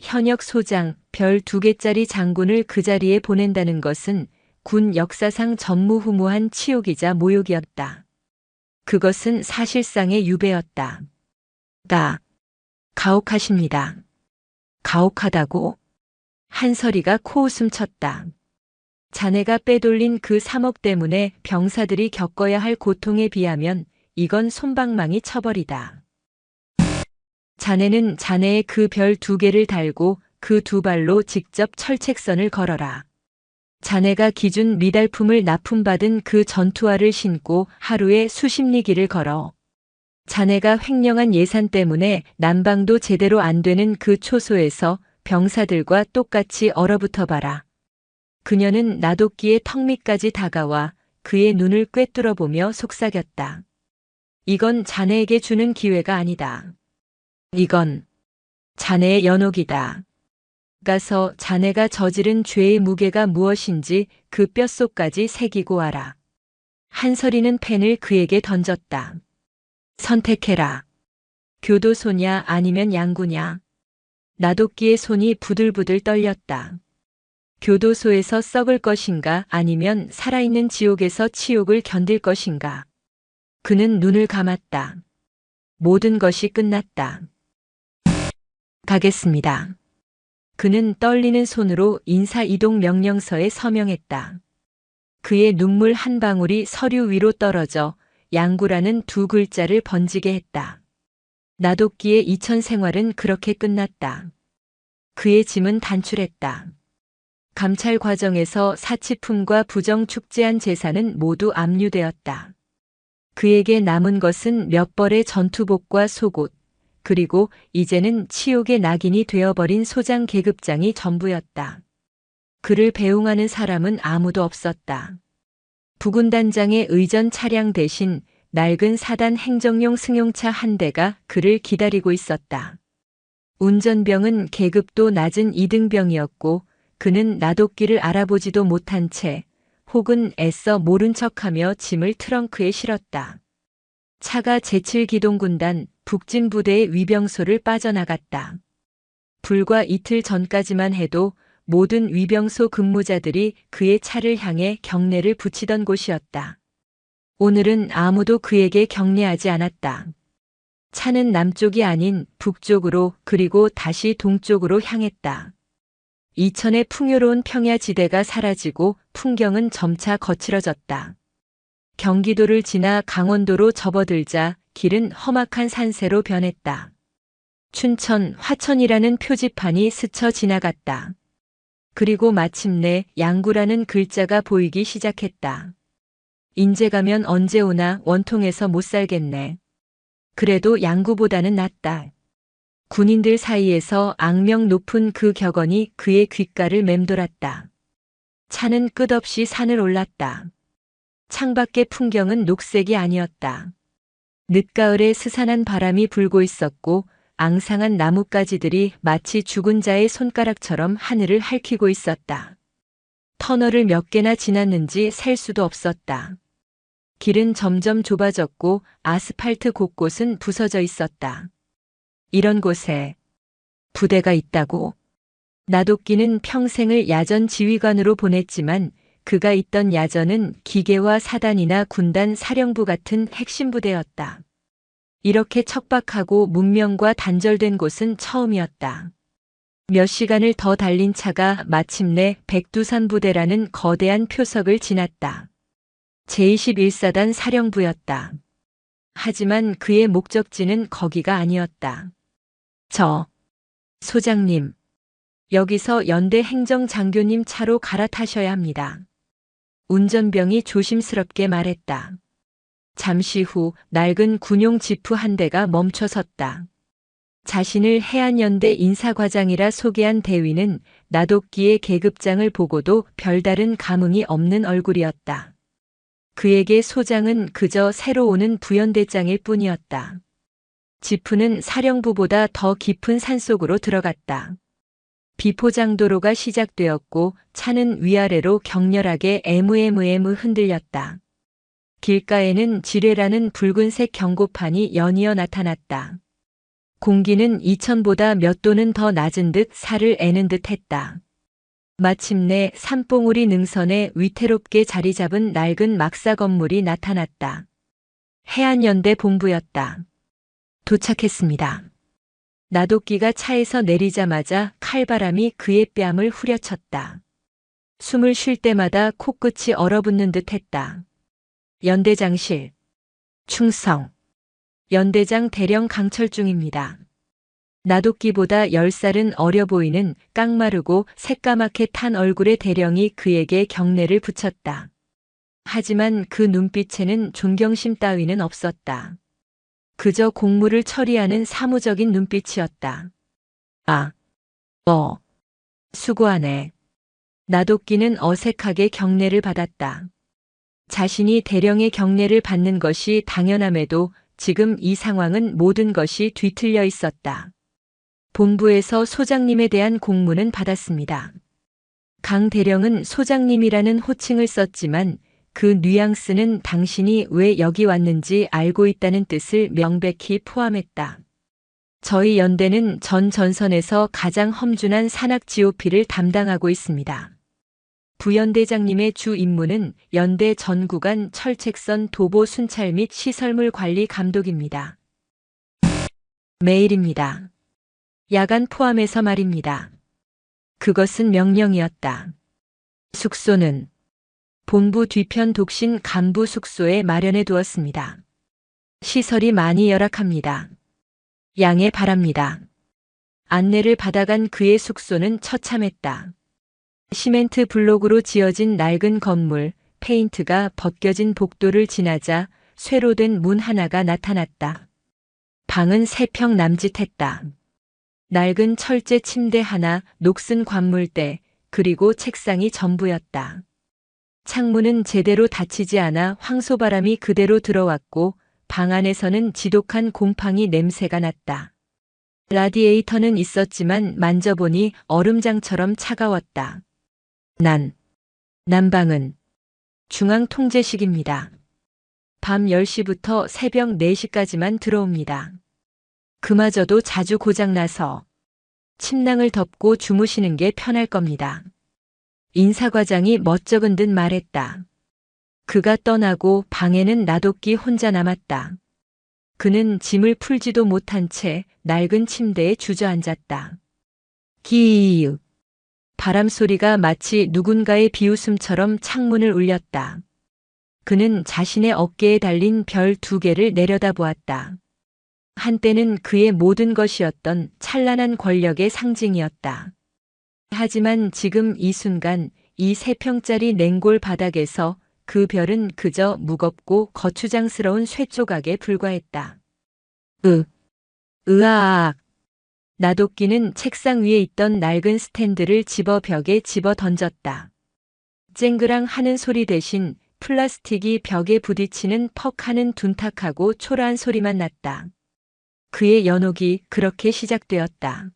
현역 소장, 별 2개짜리 장군을 그 자리에 보낸다는 것은 군 역사상 전무후무한 치욕이자 모욕이었다. 그것은 사실상의 유배였다. 가혹하십니다. 가혹하다고? 한설이가 코웃음 쳤다. 자네가 빼돌린 그 3억 때문에 병사들이 겪어야 할 고통에 비하면 이건 솜방망이 처벌이다. 자네는 자네의 그 별 2개를 달고 그 2발로 직접 철책선을 걸어라. 자네가 기준 미달품을 납품받은 그 전투화를 신고 하루에 수십 리 길을 걸어. 자네가 횡령한 예산 때문에 난방도 제대로 안 되는 그 초소에서 병사들과 똑같이 얼어붙어 봐라. 그녀는 나도끼의 턱 밑까지 다가와 그의 눈을 꿰뚫어 보며 속삭였다. 이건 자네에게 주는 기회가 아니다. 이건 자네의 연옥이다. 가서 자네가 저지른 죄의 무게가 무엇인지 그 뼛속까지 새기고 와라. 한설이는 펜을 그에게 던졌다. 선택해라. 교도소냐 아니면 양구냐. 나도끼의 손이 부들부들 떨렸다. 교도소에서 썩을 것인가 아니면 살아있는 지옥에서 치욕을 견딜 것인가. 그는 눈을 감았다. 모든 것이 끝났다. 가겠습니다. 그는 떨리는 손으로 인사이동 명령서에 서명했다. 그의 눈물 한 방울이 서류 위로 떨어져 양구라는 두 글자를 번지게 했다. 나도끼의 이천 생활은 그렇게 끝났다. 그의 짐은 단출했다. 감찰 과정에서 사치품과 부정 축제한 재산은 모두 압류되었다. 그에게 남은 것은 몇 벌의 전투복과 속옷, 그리고 이제는 치욕의 낙인이 되어버린 소장 계급장이 전부였다. 그를 배웅하는 사람은 아무도 없었다. 부군단장의 의전 차량 대신 낡은 사단 행정용 승용차 한 대가 그를 기다리고 있었다. 운전병은 계급도 낮은 2등병이었고 그는 나도끼를 알아보지도 못한 채 혹은 애써 모른 척하며 짐을 트렁크에 실었다. 차가 제7기동군단 북진부대의 위병소를 빠져나갔다. 불과 이틀 전까지만 해도 모든 위병소 근무자들이 그의 차를 향해 경례를 붙이던 곳이었다. 오늘은 아무도 그에게 경례하지 않았다. 차는 남쪽이 아닌 북쪽으로 그리고 다시 동쪽으로 향했다. 이천의 풍요로운 평야지대가 사라지고 풍경은 점차 거칠어졌다. 경기도를 지나 강원도로 접어들자 길은 험악한 산세로 변했다. 춘천, 화천이라는 표지판이 스쳐 지나갔다. 그리고 마침내 양구라는 글자가 보이기 시작했다. 인제 가면 언제 오나 원통해서 못 살겠네. 그래도 양구보다는 낫다. 군인들 사이에서 악명 높은 그 격언이 그의 귓가를 맴돌았다. 차는 끝없이 산을 올랐다. 창밖의 풍경은 녹색이 아니었다. 늦가을에 스산한 바람이 불고 있었고 앙상한 나뭇가지들이 마치 죽은 자의 손가락처럼 하늘을 핥히고 있었다. 터널을 몇 개나 지났는지 셀 수도 없었다. 길은 점점 좁아졌고 아스팔트 곳곳은 부서져 있었다. 이런 곳에 부대가 있다고. 나도끼는 평생을 야전 지휘관으로 보냈지만 그가 있던 야전은 기계와 사단이나 군단 사령부 같은 핵심 부대였다. 이렇게 척박하고 문명과 단절된 곳은 처음이었다. 몇 시간을 더 달린 차가 마침내 백두산 부대라는 거대한 표석을 지났다. 제21사단 사령부였다. 하지만 그의 목적지는 거기가 아니었다. 소장님, 여기서 연대 행정장교님 차로 갈아타셔야 합니다. 운전병이 조심스럽게 말했다. 잠시 후 낡은 군용 지프 한 대가 멈춰 섰다. 자신을 해안연대 인사과장이라 소개한 대위는 나도끼의 계급장을 보고도 별다른 감흥이 없는 얼굴이었다. 그에게 소장은 그저 새로 오는 부연대장일 뿐이었다. 지프는 사령부보다 더 깊은 산속으로 들어갔다. 비포장도로가 시작되었고 차는 위아래로 격렬하게 에무에무에무 흔들렸다. 길가에는 지뢰라는 붉은색 경고판이 연이어 나타났다. 공기는 이천보다 몇 도는 더 낮은 듯 살을 애는 듯 했다. 마침내 산봉우리 능선에 위태롭게 자리 잡은 낡은 막사 건물이 나타났다. 해안연대 본부였다. 도착했습니다. 나도끼가 차에서 내리자마자 칼바람이 그의 뺨을 후려쳤다. 숨을 쉴 때마다 코끝이 얼어붙는 듯 했다. 연대장실. 충성. 연대장 대령 강철 중입니다. 나도끼보다 10살은 어려 보이는 깡마르고 새까맣게 탄 얼굴의 대령이 그에게 경례를 붙였다. 하지만 그 눈빛에는 존경심 따위는 없었다. 그저 공무를 처리하는 사무적인 눈빛이었다. 수고하네. 나도끼는 어색하게 경례를 받았다. 자신이 대령의 경례를 받는 것이 당연함에도 지금 이 상황은 모든 것이 뒤틀려 있었다. 본부에서 소장님에 대한 공문은 받았습니다. 강 대령은 소장님이라는 호칭을 썼지만 그 뉘앙스는 당신이 왜 여기 왔는지 알고 있다는 뜻을 명백히 포함했다. 저희 연대는 전 전선에서 가장 험준한 산악 GOP를 담당하고 있습니다. 부연대장님의 주 임무는 연대 전 구간 철책선 도보 순찰 및 시설물 관리 감독입니다. 매일입니다. 야간 포함해서 말입니다. 그것은 명령이었다. 숙소는 본부 뒤편 독신 간부 숙소에 마련해 두었습니다. 시설이 많이 열악합니다. 양해 바랍니다. 안내를 받아간 그의 숙소는 처참했다. 시멘트 블록으로 지어진 낡은 건물, 페인트가 벗겨진 복도를 지나자 쇠로 된 문 하나가 나타났다. 방은 3평 남짓했다. 낡은 철제 침대 하나, 녹슨 관물대, 그리고 책상이 전부였다. 창문은 제대로 닫히지 않아 황소바람이 그대로 들어왔고 방 안에서는 지독한 곰팡이 냄새가 났다. 라디에이터는 있었지만 만져보니 얼음장처럼 차가웠다. 난방은 중앙 통제식입니다. 밤 10시부터 새벽 4시까지만 들어옵니다. 그마저도 자주 고장나서 침낭을 덮고 주무시는 게 편할 겁니다. 인사과장이 멋쩍은 듯 말했다. 그가 떠나고 방에는 나도끼 혼자 남았다. 그는 짐을 풀지도 못한 채 낡은 침대에 주저앉았다. 기이익. 바람 소리가 마치 누군가의 비웃음처럼 창문을 울렸다. 그는 자신의 어깨에 달린 별 2개를 내려다보았다. 한때는 그의 모든 것이었던 찬란한 권력의 상징이었다. 하지만 지금 이 순간 이 3평짜리 냉골 바닥에서 그 별은 그저 무겁고 거추장스러운 쇠조각에 불과했다. 으아악. 나도끼는 책상 위에 있던 낡은 스탠드를 집어 벽에 집어 던졌다. 쨍그랑 하는 소리 대신 플라스틱이 벽에 부딪히는 퍽 하는 둔탁하고 초라한 소리만 났다. 그의 연옥이 그렇게 시작되었다.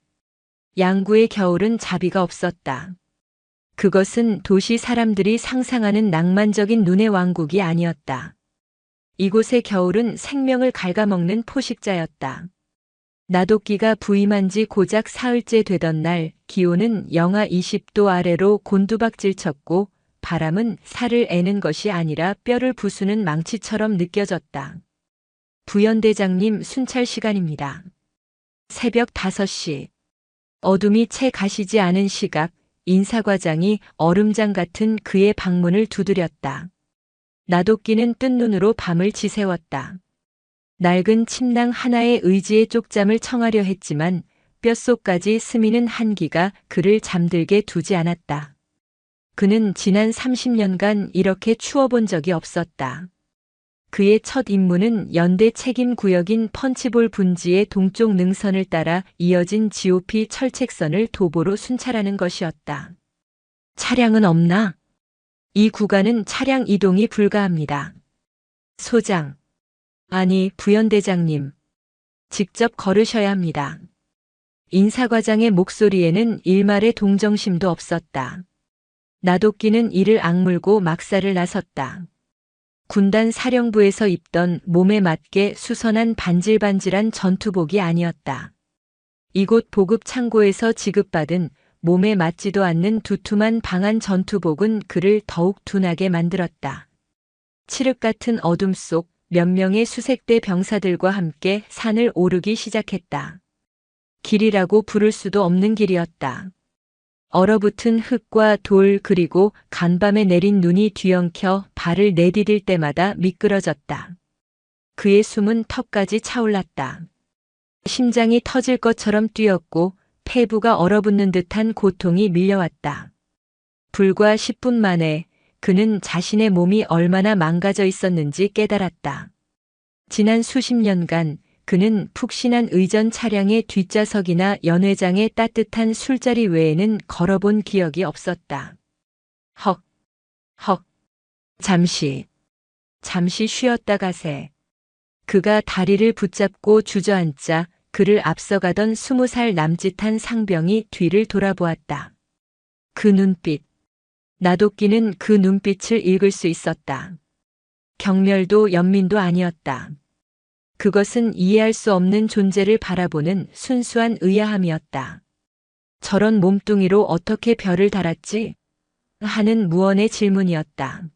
양구의 겨울은 자비가 없었다. 그것은 도시 사람들이 상상하는 낭만적인 눈의 왕국이 아니었다. 이곳의 겨울은 생명을 갉아먹는 포식자였다. 나도끼가 부임한 지 고작 사흘째 되던 날 기온은 영하 20도 아래로 곤두박질 쳤고 바람은 살을 애는 것이 아니라 뼈를 부수는 망치처럼 느껴졌다. 부연대장님 순찰 시간입니다. 새벽 5시. 어둠이 채 가시지 않은 시각 인사과장이 얼음장 같은 그의 방문을 두드렸다. 나도끼는 뜬 눈으로 밤을 지새웠다. 낡은 침낭 하나의 의지의 쪽잠을 청하려 했지만 뼛속까지 스미는 한기가 그를 잠들게 두지 않았다. 그는 지난 30년간 이렇게 추워본 적이 없었다. 그의 첫 임무는 연대 책임 구역인 펀치볼 분지의 동쪽 능선을 따라 이어진 GOP 철책선을 도보로 순찰하는 것이었다. 차량은 없나? 이 구간은 차량 이동이 불가합니다. 소장. 아니, 부연대장님. 직접 걸으셔야 합니다. 인사과장의 목소리에는 일말의 동정심도 없었다. 나도끼는 이를 악물고 막사를 나섰다. 군단 사령부에서 입던 몸에 맞게 수선한 반질반질한 전투복이 아니었다. 이곳 보급 창고에서 지급받은 몸에 맞지도 않는 두툼한 방한 전투복은 그를 더욱 둔하게 만들었다. 칠흑 같은 어둠 속 몇 명의 수색대 병사들과 함께 산을 오르기 시작했다. 길이라고 부를 수도 없는 길이었다. 얼어붙은 흙과 돌 그리고 간밤에 내린 눈이 뒤엉켜 발을 내디딜 때마다 미끄러졌다. 그의 숨은 턱까지 차올랐다. 심장이 터질 것처럼 뛰었고 폐부가 얼어붙는 듯한 고통이 밀려왔다. 불과 10분 만에 그는 자신의 몸이 얼마나 망가져 있었는지 깨달았다. 지난 수십 년간 그는 푹신한 의전 차량의 뒷좌석이나 연회장의 따뜻한 술자리 외에는 걸어본 기억이 없었다. 헉. 잠시 쉬었다 가세. 그가 다리를 붙잡고 주저앉자 그를 앞서가던 20살 남짓한 상병이 뒤를 돌아보았다. 그 눈빛. 나도끼는 그 눈빛을 읽을 수 있었다. 경멸도 연민도 아니었다. 그것은 이해할 수 없는 존재를 바라보는 순수한 의아함이었다. 저런 몸뚱이로 어떻게 별을 달았지? 하는 무언의 질문이었다.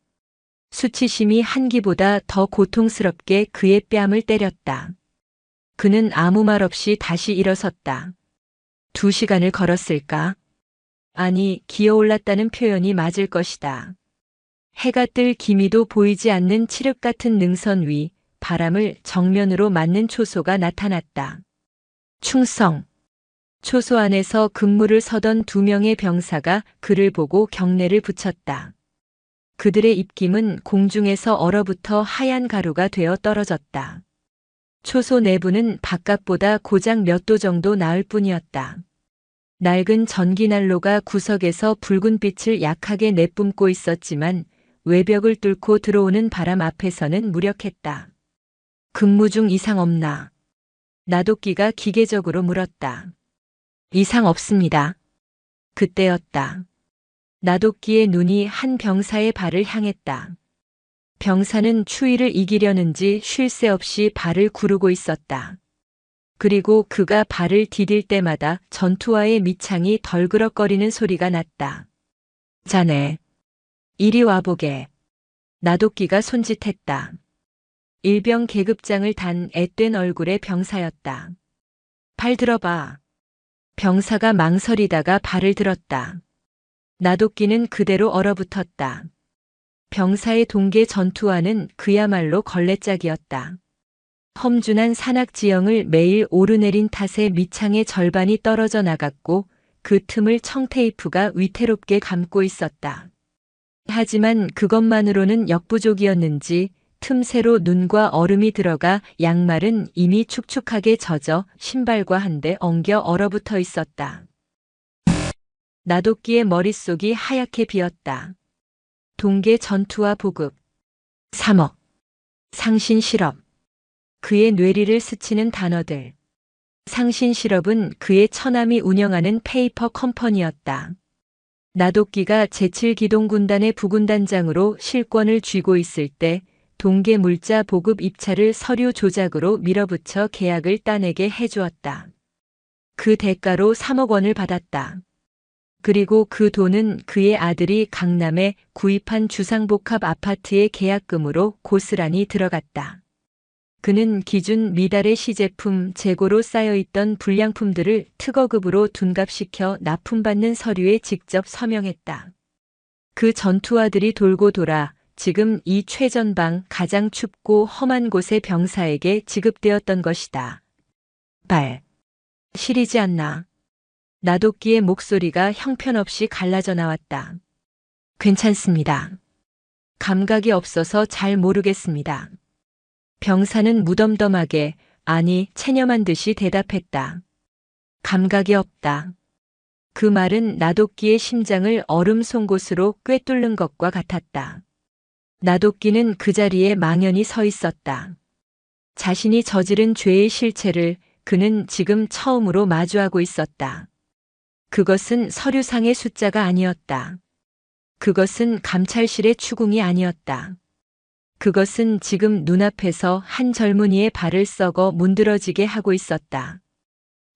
수치심이 한기보다 더 고통스럽게 그의 뺨을 때렸다. 그는 아무 말 없이 다시 일어섰다. 2시간을 걸었을까? 아니, 기어올랐다는 표현이 맞을 것이다. 해가 뜰 기미도 보이지 않는 칠흑 같은 능선 위 바람을 정면으로 맞는 초소가 나타났다. 충성. 초소 안에서 근무를 서던 2명의 병사가 그를 보고 경례를 붙였다. 그들의 입김은 공중에서 얼어붙어 하얀 가루가 되어 떨어졌다. 초소 내부는 바깥보다 고작 몇 도 정도 나을 뿐이었다. 낡은 전기난로가 구석에서 붉은 빛을 약하게 내뿜고 있었지만 외벽을 뚫고 들어오는 바람 앞에서는 무력했다. 근무 중 이상 없나? 나도끼가 기계적으로 물었다. 이상 없습니다. 그때였다. 나도끼의 눈이 한 병사의 발을 향했다. 병사는 추위를 이기려는지 쉴 새 없이 발을 구르고 있었다. 그리고 그가 발을 디딜 때마다 전투화의 밑창이 덜그럭거리는 소리가 났다. 자네, 이리 와보게. 나도끼가 손짓했다. 일병 계급장을 단 앳된 얼굴의 병사였다. 발 들어봐. 병사가 망설이다가 발을 들었다. 나도끼는 그대로 얼어붙었다. 병사의 동계 전투화는 그야말로 걸레짝이었다. 험준한 산악지형을 매일 오르내린 탓에 밑창의 절반이 떨어져 나갔고 그 틈을 청테이프가 위태롭게 감고 있었다. 하지만 그것만으로는 역부족이었는지 틈새로 눈과 얼음이 들어가 양말은 이미 축축하게 젖어 신발과 한데 엉겨 얼어붙어 있었다. 나도끼의 머릿속이 하얗게 비었다. 동계 전투화 보급. 3억. 상신 실업. 그의 뇌리를 스치는 단어들. 상신 실업은 그의 처남이 운영하는 페이퍼 컴퍼니였다. 나도끼가 제7기동군단의 부군단장으로 실권을 쥐고 있을 때 동계 물자 보급 입찰을 서류 조작으로 밀어붙여 계약을 따내게 해주었다. 그 대가로 3억 원을 받았다. 그리고 그 돈은 그의 아들이 강남에 구입한 주상복합 아파트의 계약금으로 고스란히 들어갔다. 그는 기준 미달의 시제품 재고로 쌓여있던 불량품들을 특허급으로 둔갑시켜 납품받는 서류에 직접 서명했다. 그 전투화들이 돌고 돌아 지금 이 최전방 가장 춥고 험한 곳의 병사에게 지급되었던 것이다. 발. 시리지 않나? 나도끼의 목소리가 형편없이 갈라져 나왔다. 괜찮습니다. 감각이 없어서 잘 모르겠습니다. 병사는 무덤덤하게, 아니 체념한 듯이 대답했다. 감각이 없다. 그 말은 나도끼의 심장을 얼음 송곳으로 꿰뚫는 것과 같았다. 나도끼는 그 자리에 망연히 서 있었다. 자신이 저지른 죄의 실체를 그는 지금 처음으로 마주하고 있었다. 그것은 서류상의 숫자가 아니었다. 그것은 감찰실의 추궁이 아니었다. 그것은 지금 눈앞에서 한 젊은이의 발을 썩어 문드러지게 하고 있었다.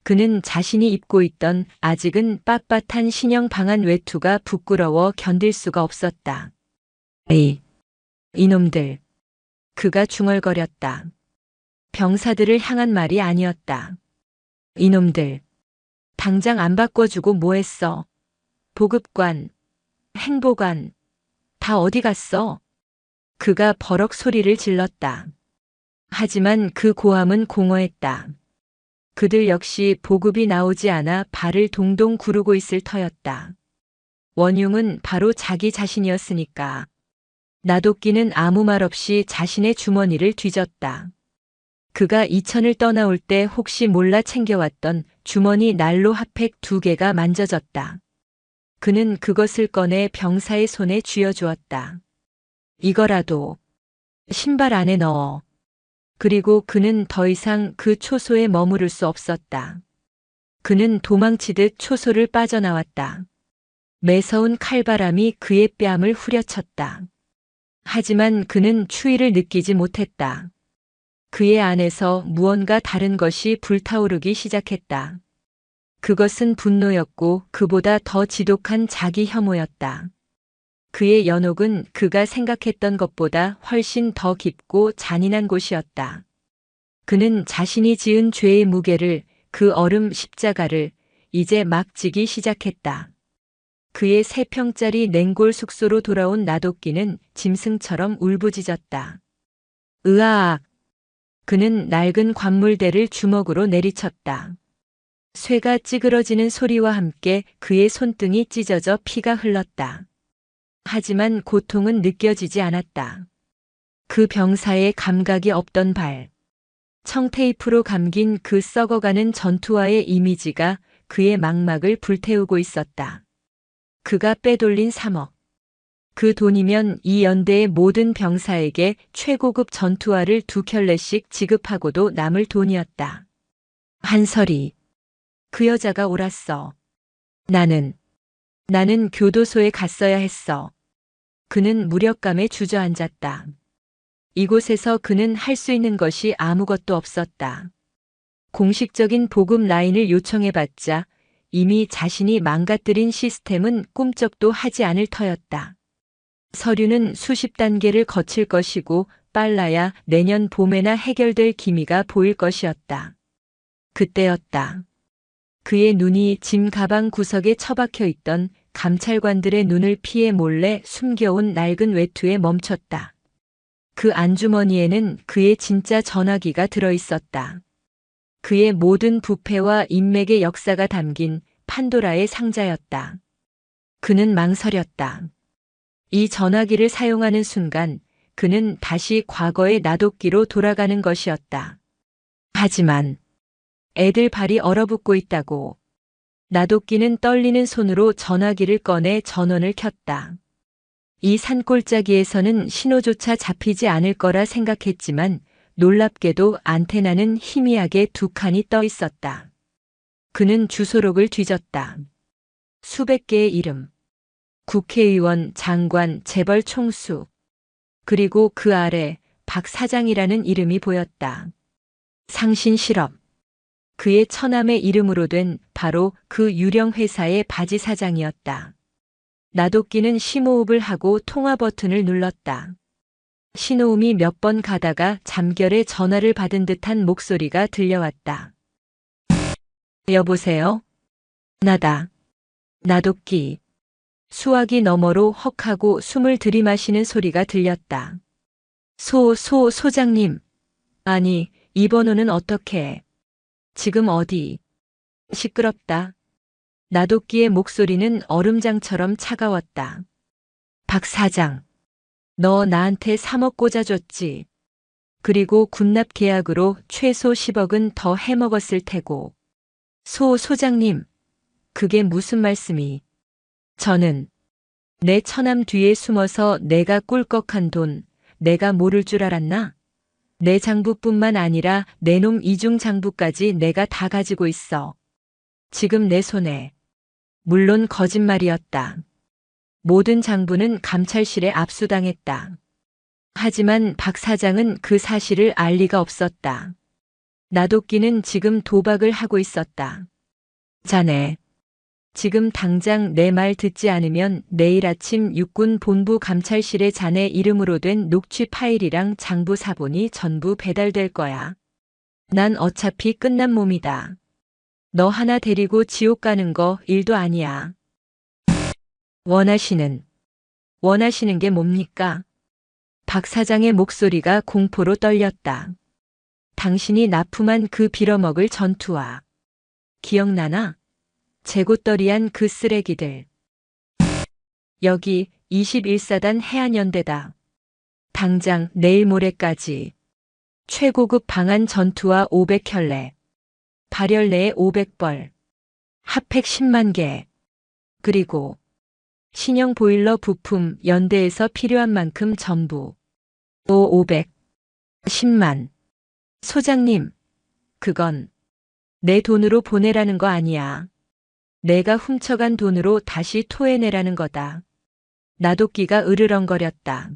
그는 자신이 입고 있던 아직은 빳빳한 신형 방한 외투가 부끄러워 견딜 수가 없었다. 이놈들. 그가 중얼거렸다. 병사들을 향한 말이 아니었다. 이놈들. 당장 안 바꿔주고 뭐했어? 보급관, 행보관, 다 어디 갔어? 그가 버럭 소리를 질렀다. 하지만 그 고함은 공허했다. 그들 역시 보급이 나오지 않아 발을 동동 구르고 있을 터였다. 원흉은 바로 자기 자신이었으니까. 나도끼는 아무 말 없이 자신의 주머니를 뒤졌다. 그가 이천을 떠나올 때 혹시 몰라 챙겨왔던 주머니 난로 핫팩 2개가 만져졌다. 그는 그것을 꺼내 병사의 손에 쥐어주었다. 이거라도 신발 안에 넣어. 그리고 그는 더 이상 그 초소에 머무를 수 없었다. 그는 도망치듯 초소를 빠져나왔다. 매서운 칼바람이 그의 뺨을 후려쳤다. 하지만 그는 추위를 느끼지 못했다. 그의 안에서 무언가 다른 것이 불타오르기 시작했다. 그것은 분노였고 그보다 더 지독한 자기 혐오였다. 그의 연옥은 그가 생각했던 것보다 훨씬 더 깊고 잔인한 곳이었다. 그는 자신이 지은 죄의 무게를, 그 얼음 십자가를 이제 막 지기 시작했다. 그의 3평짜리 냉골 숙소로 돌아온 나돗기는 짐승처럼 울부짖었다. 으아악! 그는 낡은 관물대를 주먹으로 내리쳤다. 쇠가 찌그러지는 소리와 함께 그의 손등이 찢어져 피가 흘렀다. 하지만 고통은 느껴지지 않았다. 그 병사의 감각이 없던 발, 청테이프로 감긴 그 썩어가는 전투화의 이미지가 그의 망막을 불태우고 있었다. 그가 빼돌린 3억. 그 돈이면 이 연대의 모든 병사에게 최고급 전투화를 2켤레씩 지급하고도 남을 돈이었다. 한설이. 그 여자가 옳았어. 나는 교도소에 갔어야 했어. 그는 무력감에 주저앉았다. 이곳에서 그는 할 수 있는 것이 아무것도 없었다. 공식적인 보급 라인을 요청해봤자 이미 자신이 망가뜨린 시스템은 꿈쩍도 하지 않을 터였다. 서류는 수십 단계를 거칠 것이고 빨라야 내년 봄에나 해결될 기미가 보일 것이었다. 그때였다. 그의 눈이 짐 가방 구석에 처박혀 있던 감찰관들의 눈을 피해 몰래 숨겨온 낡은 외투에 멈췄다. 그 안주머니에는 그의 진짜 전화기가 들어있었다. 그의 모든 부패와 인맥의 역사가 담긴 판도라의 상자였다. 그는 망설였다. 이 전화기를 사용하는 순간 그는 다시 과거의 나돗기로 돌아가는 것이었다. 하지만 애들 발이 얼어붙고 있다고. 나돗기는 떨리는 손으로 전화기를 꺼내 전원을 켰다. 이 산골짜기에서는 신호조차 잡히지 않을 거라 생각했지만 놀랍게도 안테나는 희미하게 2칸이 떠 있었다. 그는 주소록을 뒤졌다. 수백 개의 이름. 국회의원, 장관, 재벌 총수. 그리고 그 아래 박 사장이라는 이름이 보였다. 상신 실업. 그의 처남의 이름으로 된 바로 그 유령 회사의 바지 사장이었다. 나돗기는 심호흡을 하고 통화 버튼을 눌렀다. 신호음이 몇 번 가다가 잠결에 전화를 받은 듯한 목소리가 들려왔다. 여보세요? 나다. 나돗기. 수화기 너머로 헉하고 숨을 들이마시는 소리가 들렸다. 소장님. 아니, 이 번호는 어떻게? 지금 어디? 시끄럽다. 나돗기의 목소리는 얼음장처럼 차가웠다. 박 사장. 너 나한테 3억 꽂아줬지. 그리고 군납 계약으로 최소 10억은 더 해먹었을 테고. 소장님. 그게 무슨 말씀이? 저는 내 처남 뒤에 숨어서 내가 꿀꺽한 돈, 내가 모를 줄 알았나? 내 장부뿐만 아니라 내 놈 이중 장부까지 내가 다 가지고 있어. 지금 내 손에. 물론 거짓말이었다. 모든 장부는 감찰실에 압수당했다. 하지만 박 사장은 그 사실을 알 리가 없었다. 나돗기는 지금 도박을 하고 있었다. 자네. 지금 당장 내 말 듣지 않으면 내일 아침 육군 본부 감찰실에 자네 이름으로 된 녹취 파일이랑 장부 사본이 전부 배달될 거야. 난 어차피 끝난 몸이다. 너 하나 데리고 지옥 가는 거 일도 아니야. 원하시는 게 뭡니까? 박 사장의 목소리가 공포로 떨렸다. 당신이 납품한 그 빌어먹을 전투화. 기억나나? 재고떨이한 그 쓰레기들. 여기 21사단 해안연대다. 당장 내일 모레까지. 최고급 방한 전투화 500켤레. 발열 내에 500벌. 핫팩 10만 개. 그리고 신형 보일러 부품 연대에서 필요한 만큼 전부. 500. 10만. 소장님, 그건 내 돈으로 보내라는 거 아니야. 내가 훔쳐간 돈으로 다시 토해내라는 거다. 나돗기가 으르렁거렸다.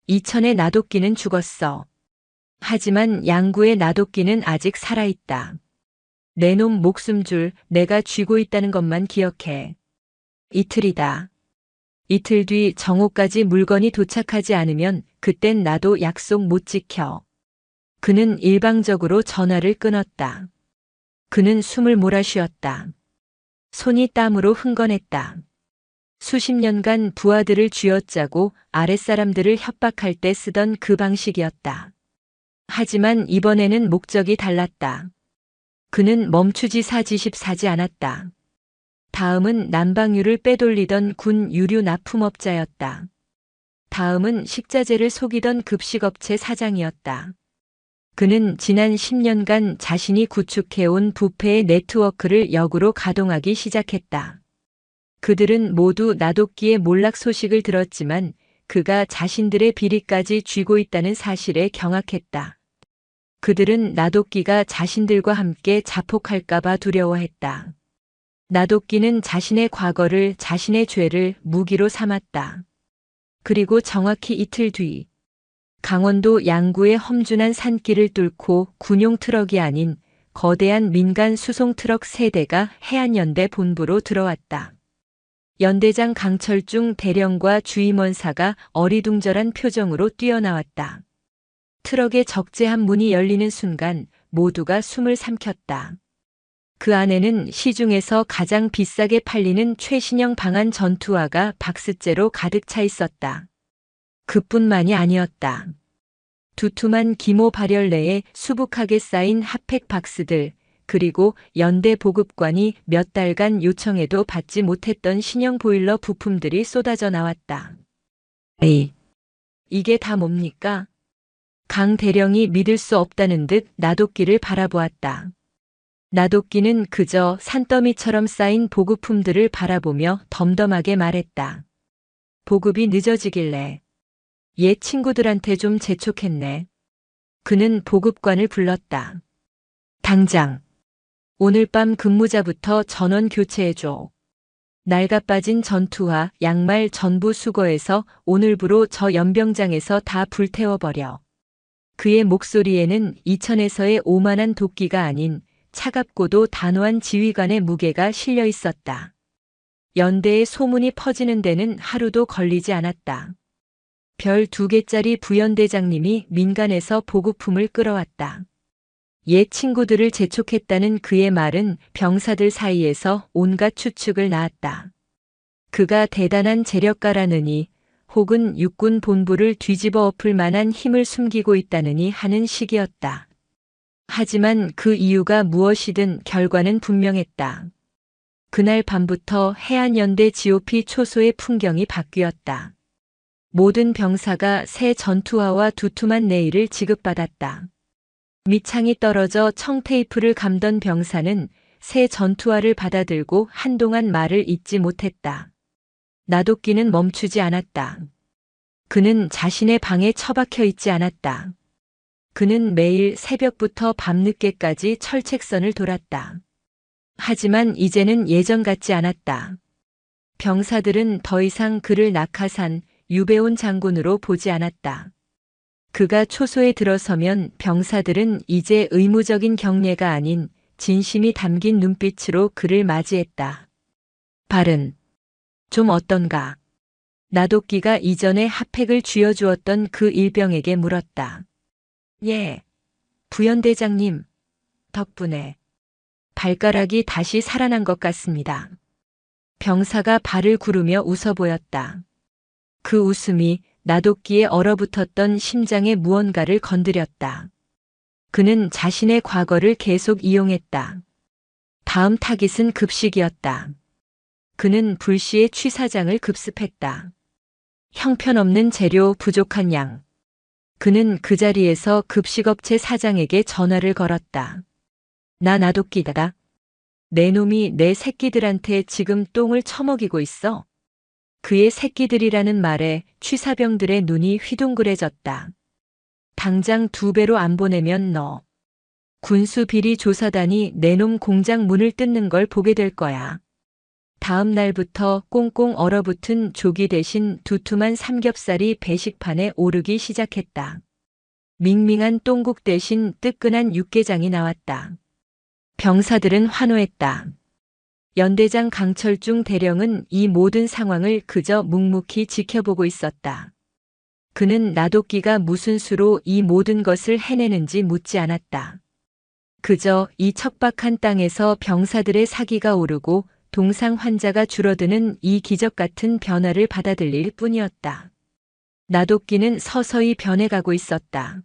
이천의 나돗기는 죽었어. 하지만 양구의 나돗기는 아직 살아있다. 내 놈 목숨줄 내가 쥐고 있다는 것만 기억해. 이틀이다. 이틀 뒤 정오까지 물건이 도착하지 않으면 그땐 나도 약속 못 지켜. 그는 일방적으로 전화를 끊었다. 그는 숨을 몰아쉬었다. 손이 땀으로 흥건했다. 수십 년간 부하들을 쥐어짜고 아랫사람들을 협박할 때 쓰던 그 방식이었다. 하지만 이번에는 목적이 달랐다. 그는 멈추지 사지십사지 않았다. 다음은 난방유를 빼돌리던 군 유류 납품업자였다. 다음은 식자재를 속이던 급식업체 사장이었다. 그는 지난 10년간 자신이 구축해온 부패의 네트워크를 역으로 가동하기 시작했다. 그들은 모두 나도끼의 몰락 소식을 들었지만 그가 자신들의 비리까지 쥐고 있다는 사실에 경악했다. 그들은 나도끼가 자신들과 함께 자폭할까봐 두려워했다. 나도끼는 자신의 과거를, 자신의 죄를 무기로 삼았다. 그리고 정확히 이틀 뒤, 강원도 양구의 험준한 산길을 뚫고 군용 트럭이 아닌 거대한 민간 수송 트럭 3대가 해안연대 본부로 들어왔다. 연대장 강철중 대령과 주임원사가 어리둥절한 표정으로 뛰어나왔다. 트럭의 적재한 문이 열리는 순간 모두가 숨을 삼켰다. 그 안에는 시중에서 가장 비싸게 팔리는 최신형 방한 전투화가 박스째로 가득 차 있었다. 그뿐만이 아니었다. 두툼한 기모 발열 내에 수북하게 쌓인 핫팩 박스들, 그리고 연대 보급관이 몇 달간 요청해도 받지 못했던 신형 보일러 부품들이 쏟아져 나왔다. 에이, 이게 다 뭡니까? 강 대령이 믿을 수 없다는 듯 나도끼를 바라보았다. 나도끼는 그저 산더미처럼 쌓인 보급품들을 바라보며 덤덤하게 말했다. 보급이 늦어지길래 옛 친구들한테 좀 재촉했네. 그는 보급관을 불렀다. 당장 오늘 밤 근무자부터 전원 교체해줘. 낡아빠진 전투화, 양말 전부 수거해서 오늘부로 저 연병장에서 다 불태워버려. 그의 목소리에는 이천에서의 오만한 도끼가 아닌 차갑고도 단호한 지휘관의 무게가 실려 있었다. 연대의 소문이 퍼지는 데는 하루도 걸리지 않았다. 별 2개짜리 부연대장님이 민간에서 보급품을 끌어왔다. 옛 친구들을 재촉했다는 그의 말은 병사들 사이에서 온갖 추측을 낳았다. 그가 대단한 재력가라느니 혹은 육군 본부를 뒤집어 엎을 만한 힘을 숨기고 있다느니 하는 식이었다. 하지만 그 이유가 무엇이든 결과는 분명했다. 그날 밤부터 해안연대 GOP 초소의 풍경이 바뀌었다. 모든 병사가 새 전투화와 두툼한 네일을 지급받았다. 밑창이 떨어져 청테이프를 감던 병사는 새 전투화를 받아들고 한동안 말을 잇지 못했다. 나도끼는 멈추지 않았다. 그는 자신의 방에 처박혀 있지 않았다. 그는 매일 새벽부터 밤늦게까지 철책선을 돌았다. 하지만 이제는 예전 같지 않았다. 병사들은 더 이상 그를 낙하산 유배온 장군으로 보지 않았다. 그가 초소에 들어서면 병사들은 이제 의무적인 경례가 아닌 진심이 담긴 눈빛으로 그를 맞이했다. 발은 좀 어떤가? 나도끼가 이전에 핫팩을 쥐어주었던 그 일병에게 물었다. 예, 부연대장님, 덕분에 발가락이 다시 살아난 것 같습니다. 병사가 발을 구르며 웃어 보였다. 그 웃음이 나도끼에 얼어붙었던 심장의 무언가를 건드렸다. 그는 자신의 과거를 계속 이용했다. 다음 타깃은 급식이었다. 그는 불시에 취사장을 급습했다. 형편없는 재료, 부족한 양. 그는 그 자리에서 급식업체 사장에게 전화를 걸었다. 나 나도끼다. 내 놈이 내 새끼들한테 지금 똥을 처먹이고 있어. 그의 새끼들이라는 말에 취사병들의 눈이 휘둥그레졌다. 당장 2배로 안 보내면 너 군수비리 조사단이 내 놈 공장 문을 뜯는 걸 보게 될 거야. 다음 날부터 꽁꽁 얼어붙은 조기 대신 두툼한 삼겹살이 배식판에 오르기 시작했다. 밍밍한 똥국 대신 뜨끈한 육개장이 나왔다. 병사들은 환호했다. 연대장 강철중 대령은 이 모든 상황을 그저 묵묵히 지켜보고 있었다. 그는 나도끼가 무슨 수로 이 모든 것을 해내는지 묻지 않았다. 그저 이 척박한 땅에서 병사들의 사기가 오르고 동상 환자가 줄어드는 이 기적 같은 변화를 받아들일 뿐이었다. 나도끼는 서서히 변해가고 있었다.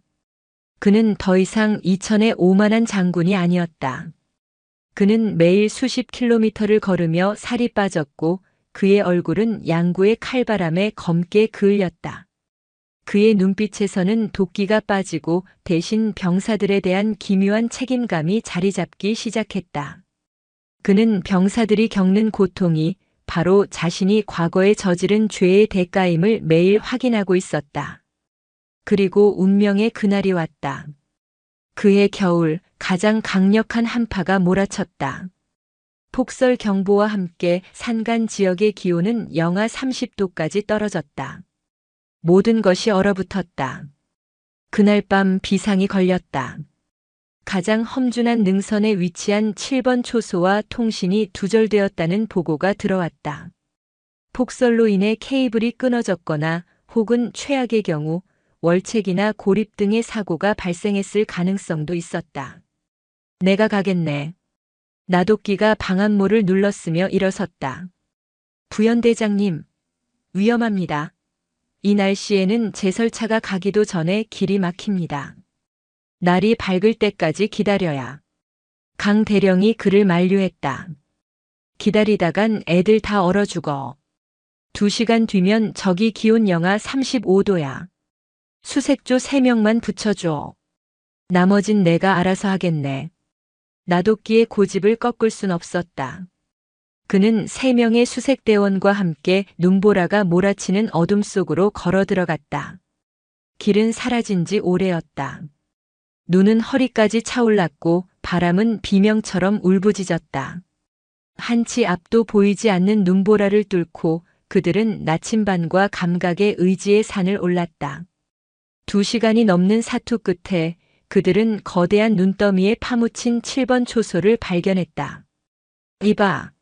그는 더 이상 이천의 오만한 장군이 아니었다. 그는 매일 수십 킬로미터를 걸으며 살이 빠졌고 그의 얼굴은 양구의 칼바람에 검게 그을렸다. 그의 눈빛에서는 도끼가 빠지고 대신 병사들에 대한 기묘한 책임감이 자리 잡기 시작했다. 그는 병사들이 겪는 고통이 바로 자신이 과거에 저지른 죄의 대가임을 매일 확인하고 있었다. 그리고 운명의 그날이 왔다. 그해 겨울 가장 강력한 한파가 몰아쳤다. 폭설 경보와 함께 산간 지역의 기온은 영하 30도까지 떨어졌다. 모든 것이 얼어붙었다. 그날 밤 비상이 걸렸다. 가장 험준한 능선에 위치한 7번 초소와 통신이 두절되었다는 보고가 들어왔다. 폭설로 인해 케이블이 끊어졌거나 혹은 최악의 경우 월책이나 고립 등의 사고가 발생했을 가능성도 있었다. 내가 가겠네. 나도끼가 방한모를 눌렀으며 일어섰다. 부연대장님, 위험합니다. 이 날씨에는 제설차가 가기도 전에 길이 막힙니다. 날이 밝을 때까지 기다려야. 강 대령이 그를 만류했다. 기다리다간 애들 다 얼어 죽어. 2시간 뒤면 저기 기온 영하 35도야. 수색조 3명만 붙여줘. 나머진 내가 알아서 하겠네. 나도끼의 고집을 꺾을 순 없었다. 그는 3명의 수색대원과 함께 눈보라가 몰아치는 어둠 속으로 걸어 들어갔다. 길은 사라진 지 오래였다. 눈은 허리까지 차올랐고 바람은 비명처럼 울부짖었다. 한치 앞도 보이지 않는 눈보라를 뚫고 그들은 나침반과 감각의 의지의 산을 올랐다. 2시간이 넘는 사투 끝에 그들은 거대한 눈더미에 파묻힌 7번 초소를 발견했다. 이봐,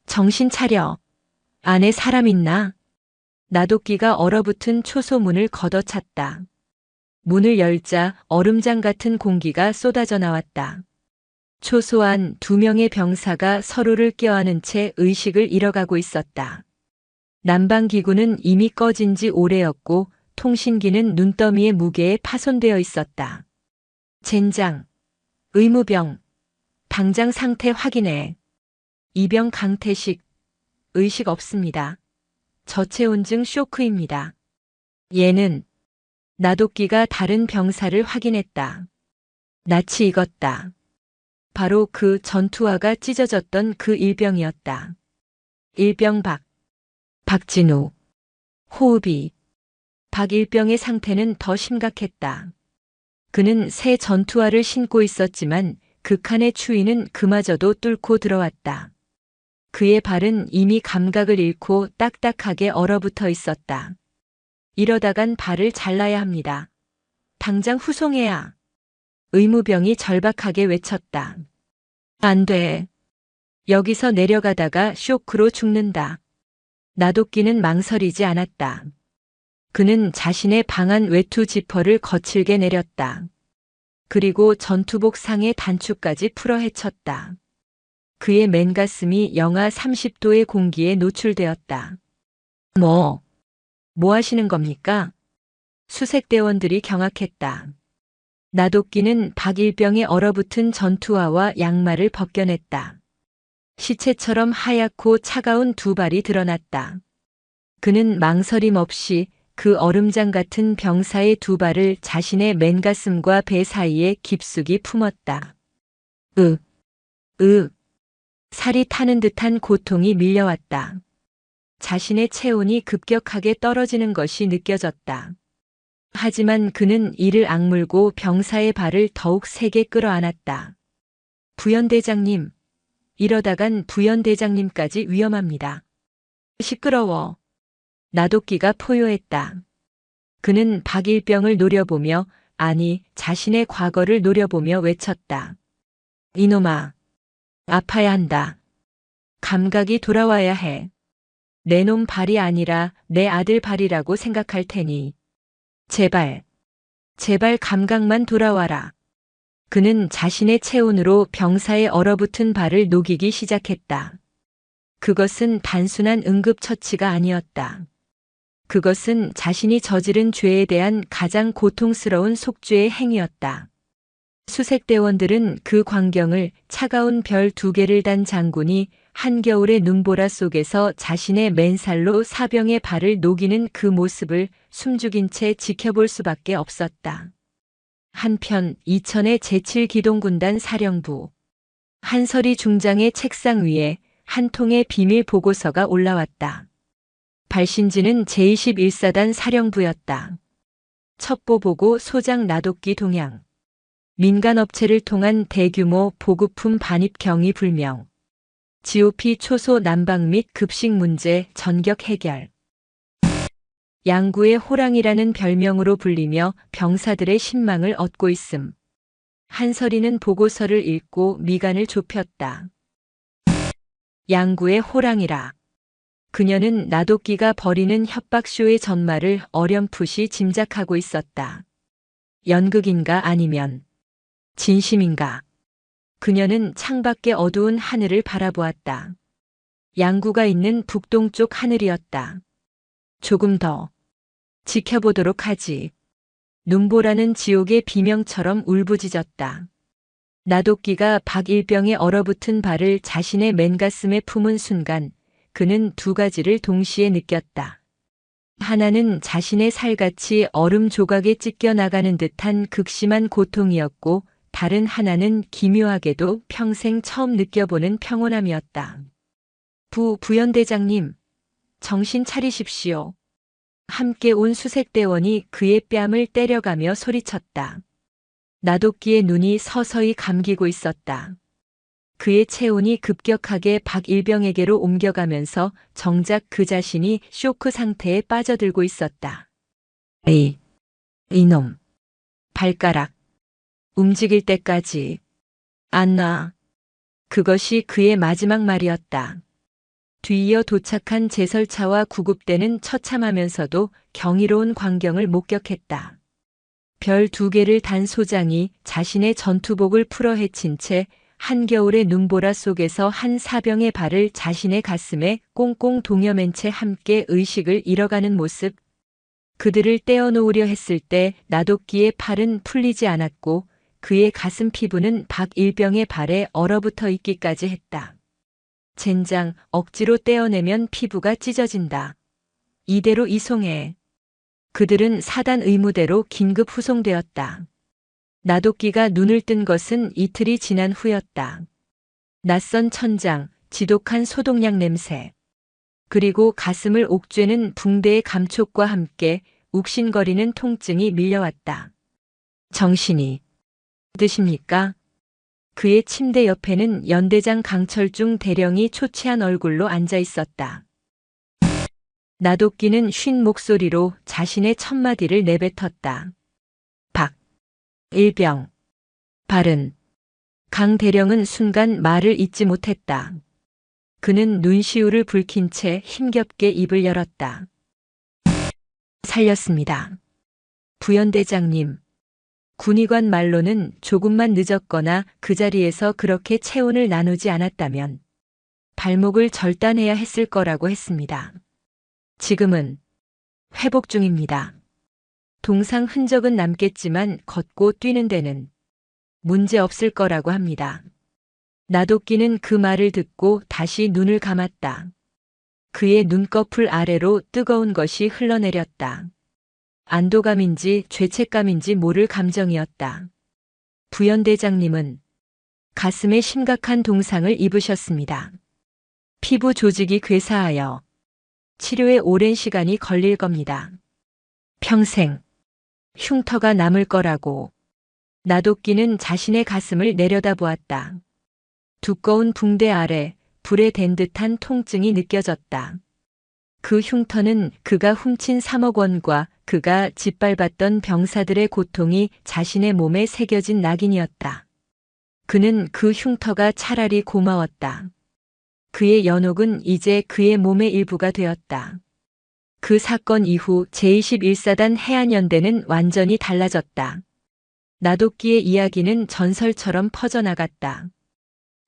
정신 차려. 안에 사람 있나? 나도끼가 얼어붙은 초소문을 걷어찼다. 문을 열자 얼음장 같은 공기가 쏟아져 나왔다. 초소 안 2명의 병사가 서로를 껴안은 채 의식을 잃어가고 있었다. 난방기구는 이미 꺼진 지 오래였고 통신기는 눈더미의 무게에 파손되어 있었다. 젠장, 의무병, 당장 상태 확인해. 이병 강태식, 의식 없습니다. 저체온증 쇼크입니다. 얘는 나도끼가 다른 병사를 확인했다. 낯이 익었다. 바로 그 전투화가 찢어졌던 그 일병이었다. 일병 박진우. 호흡이. 박일병의 상태는 더 심각했다. 그는 새 전투화를 신고 있었지만 극한의 추위는 그마저도 뚫고 들어왔다. 그의 발은 이미 감각을 잃고 딱딱하게 얼어붙어 있었다. 이러다간 발을 잘라야 합니다. 당장 후송해야. 의무병이 절박하게 외쳤다. 안 돼. 여기서 내려가다가 쇼크로 죽는다. 나도끼는 망설이지 않았다. 그는 자신의 방한 외투 지퍼를 거칠게 내렸다. 그리고 전투복 상의 단추까지 풀어 헤쳤다. 그의 맨가슴이 영하 30도의 공기에 노출되었다. 뭐 하시는 겁니까? 수색대원들이 경악했다. 나도끼는 박일병의 얼어붙은 전투화와 양말을 벗겨냈다. 시체처럼 하얗고 차가운 2발이 드러났다. 그는 망설임 없이 그 얼음장 같은 병사의 2발을 자신의 맨가슴과 배 사이에 깊숙이 품었다. 살이 타는 듯한 고통이 밀려왔다. 자신의 체온이 급격하게 떨어지는 것이 느껴졌다. 하지만 그는 이를 악물고 병사의 발을 더욱 세게 끌어안았다. 부연대장님, 이러다간 부연대장님까지 위험합니다. 시끄러워. 나도끼가 포효했다. 그는 박일병을 노려보며, 아니, 자신의 과거를 노려보며 외쳤다. 이놈아, 아파야 한다. 감각이 돌아와야 해. 내 놈 발이 아니라 내 아들 발이라고 생각할 테니. 제발, 제발 감각만 돌아와라. 그는 자신의 체온으로 병사의 얼어붙은 발을 녹이기 시작했다. 그것은 단순한 응급처치가 아니었다. 그것은 자신이 저지른 죄에 대한 가장 고통스러운 속죄의 행위였다. 수색대원들은 그 광경을 차가운 별 2개를 단 장군이 한겨울의 눈보라 속에서 자신의 맨살로 사병의 발을 녹이는 그 모습을 숨죽인 채 지켜볼 수밖에 없었다. 한편 이천의 제7기동군단 사령부 한설이 중장의 책상 위에 한 통의 비밀 보고서가 올라왔다. 발신지는 제21사단 사령부였다. 첩보 보고 소장 나독기 동향. 민간업체를 통한 대규모 보급품 반입 경위 불명. GOP 초소 난방 및 급식 문제 전격 해결. 양구의 호랑이라는 별명으로 불리며 병사들의 신망을 얻고 있음. 한설이는 보고서를 읽고 미간을 좁혔다. 양구의 호랑이라. 그녀는 나독기가 벌이는 협박쇼의 전말을 어렴풋이 짐작하고 있었다. 연극인가 아니면 진심인가. 그녀는 창밖의 어두운 하늘을 바라보았다. 양구가 있는 북동쪽 하늘이었다. 조금 더 지켜보도록 하지. 눈보라는 지옥의 비명처럼 울부짖었다. 나독기가 박일병의 얼어붙은 발을 자신의 맨가슴에 품은 순간 그는 2가지를 동시에 느꼈다. 하나는 자신의 살같이 얼음 조각에 찢겨 나가는 듯한 극심한 고통이었고 다른 하나는 기묘하게도 평생 처음 느껴보는 평온함이었다. 부연대장님, 정신 차리십시오. 함께 온 수색대원이 그의 뺨을 때려가며 소리쳤다. 나독기의 눈이 서서히 감기고 있었다. 그의 체온이 급격하게 박일병에게로 옮겨가면서 정작 그 자신이 쇼크 상태에 빠져들고 있었다. 이놈. 발가락. 움직일 때까지. 안 놔. 그것이 그의 마지막 말이었다. 뒤이어 도착한 제설차와 구급대는 처참하면서도 경이로운 광경을 목격했다. 별 2개를 단 소장이 자신의 전투복을 풀어 헤친 채 한겨울의 눈보라 속에서 한 사병의 발을 자신의 가슴에 꽁꽁 동여맨 채 함께 의식을 잃어가는 모습. 그들을 떼어놓으려 했을 때 나독기의 팔은 풀리지 않았고 그의 가슴 피부는 박일병의 발에 얼어붙어 있기까지 했다. 젠장, 억지로 떼어내면 피부가 찢어진다. 이대로 이송해. 그들은 사단 의무대로 긴급 후송되었다. 나독기가 눈을 뜬 것은 이틀이 지난 후였다. 낯선 천장, 지독한 소독약 냄새. 그리고 가슴을 옥죄는 붕대의 감촉과 함께 욱신거리는 통증이 밀려왔다. 정신이 드십니까? 그의 침대 옆에는 연대장 강철중 대령이 초췌한 얼굴로 앉아 있었다. 나독기는 쉰 목소리로 자신의 첫마디를 내뱉었다. 일병. 발은. 강 대령은 순간 말을 잇지 못했다. 그는 눈시울을 붉힌 채 힘겹게 입을 열었다. 살렸습니다. 부연대장님. 군의관 말로는 조금만 늦었거나 그 자리에서 그렇게 체온을 나누지 않았다면 발목을 절단해야 했을 거라고 했습니다. 지금은 회복 중입니다. 동상 흔적은 남겠지만 걷고 뛰는 데는 문제 없을 거라고 합니다. 나독기는 그 말을 듣고 다시 눈을 감았다. 그의 눈꺼풀 아래로 뜨거운 것이 흘러내렸다. 안도감인지 죄책감인지 모를 감정이었다. 부연대장님은 가슴에 심각한 동상을 입으셨습니다. 피부 조직이 괴사하여 치료에 오랜 시간이 걸릴 겁니다. 평생 흉터가 남을 거라고. 나독기는 자신의 가슴을 내려다보았다. 두꺼운 붕대 아래 불에 댄 듯한 통증이 느껴졌다. 그 흉터는 그가 훔친 3억 원과 그가 짓밟았던 병사들의 고통이 자신의 몸에 새겨진 낙인이었다. 그는 그 흉터가 차라리 고마웠다. 그의 연옥은 이제 그의 몸의 일부가 되었다. 그 사건 이후 제21사단 해안연대는 완전히 달라졌다. 나도끼의 이야기는 전설처럼 퍼져나갔다.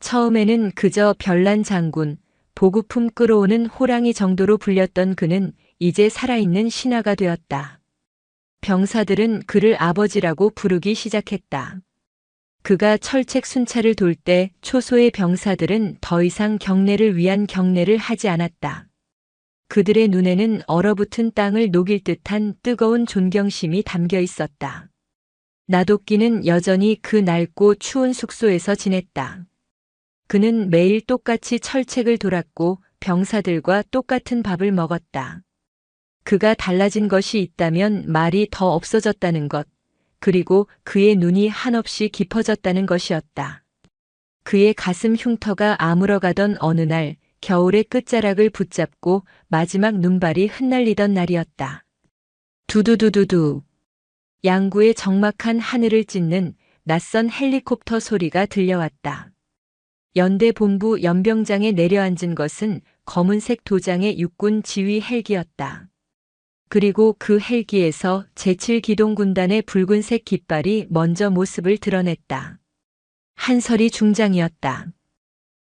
처음에는 그저 별난 장군, 보급품 끌어오는 호랑이 정도로 불렸던 그는 이제 살아있는 신화가 되었다. 병사들은 그를 아버지라고 부르기 시작했다. 그가 철책 순찰을 돌 때 초소의 병사들은 더 이상 경례를 위한 경례를 하지 않았다. 그들의 눈에는 얼어붙은 땅을 녹일 듯한 뜨거운 존경심이 담겨 있었다. 나도끼는 여전히 그 낡고 추운 숙소에서 지냈다. 그는 매일 똑같이 철책을 돌았고 병사들과 똑같은 밥을 먹었다. 그가 달라진 것이 있다면 말이 더 없어졌다는 것, 그리고 그의 눈이 한없이 깊어졌다는 것이었다. 그의 가슴 흉터가 아물어가던 어느 날, 겨울의 끝자락을 붙잡고 마지막 눈발이 흩날리던 날이었다. 두두두두두. 양구의 적막한 하늘을 찢는 낯선 헬리콥터 소리가 들려왔다. 연대 본부 연병장에 내려앉은 것은 검은색 도장의 육군 지휘 헬기였다. 그리고 그 헬기에서 제7기동군단의 붉은색 깃발이 먼저 모습을 드러냈다. 한설이 중장이었다.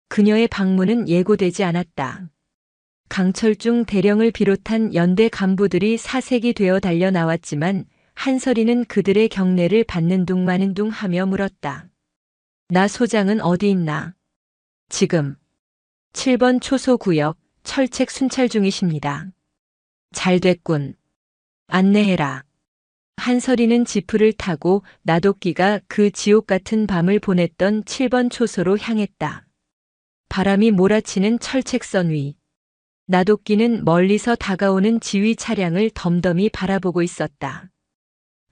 그녀의 방문은 예고되지 않았다. 강철중 대령을 비롯한 연대 간부들이 사색이 되어 달려 나왔지만 한설이는 그들의 경례를 받는 둥 마는 둥 하며 물었다. 나 소장은 어디 있나? 지금 7번 초소구역 철책 순찰 중이십니다. 잘 됐군. 안내해라. 한설이는 지프를 타고 나도끼가 그 지옥 같은 밤을 보냈던 7번 초소로 향했다. 바람이 몰아치는 철책선 위. 나도끼는 멀리서 다가오는 지휘 차량을 덤덤히 바라보고 있었다.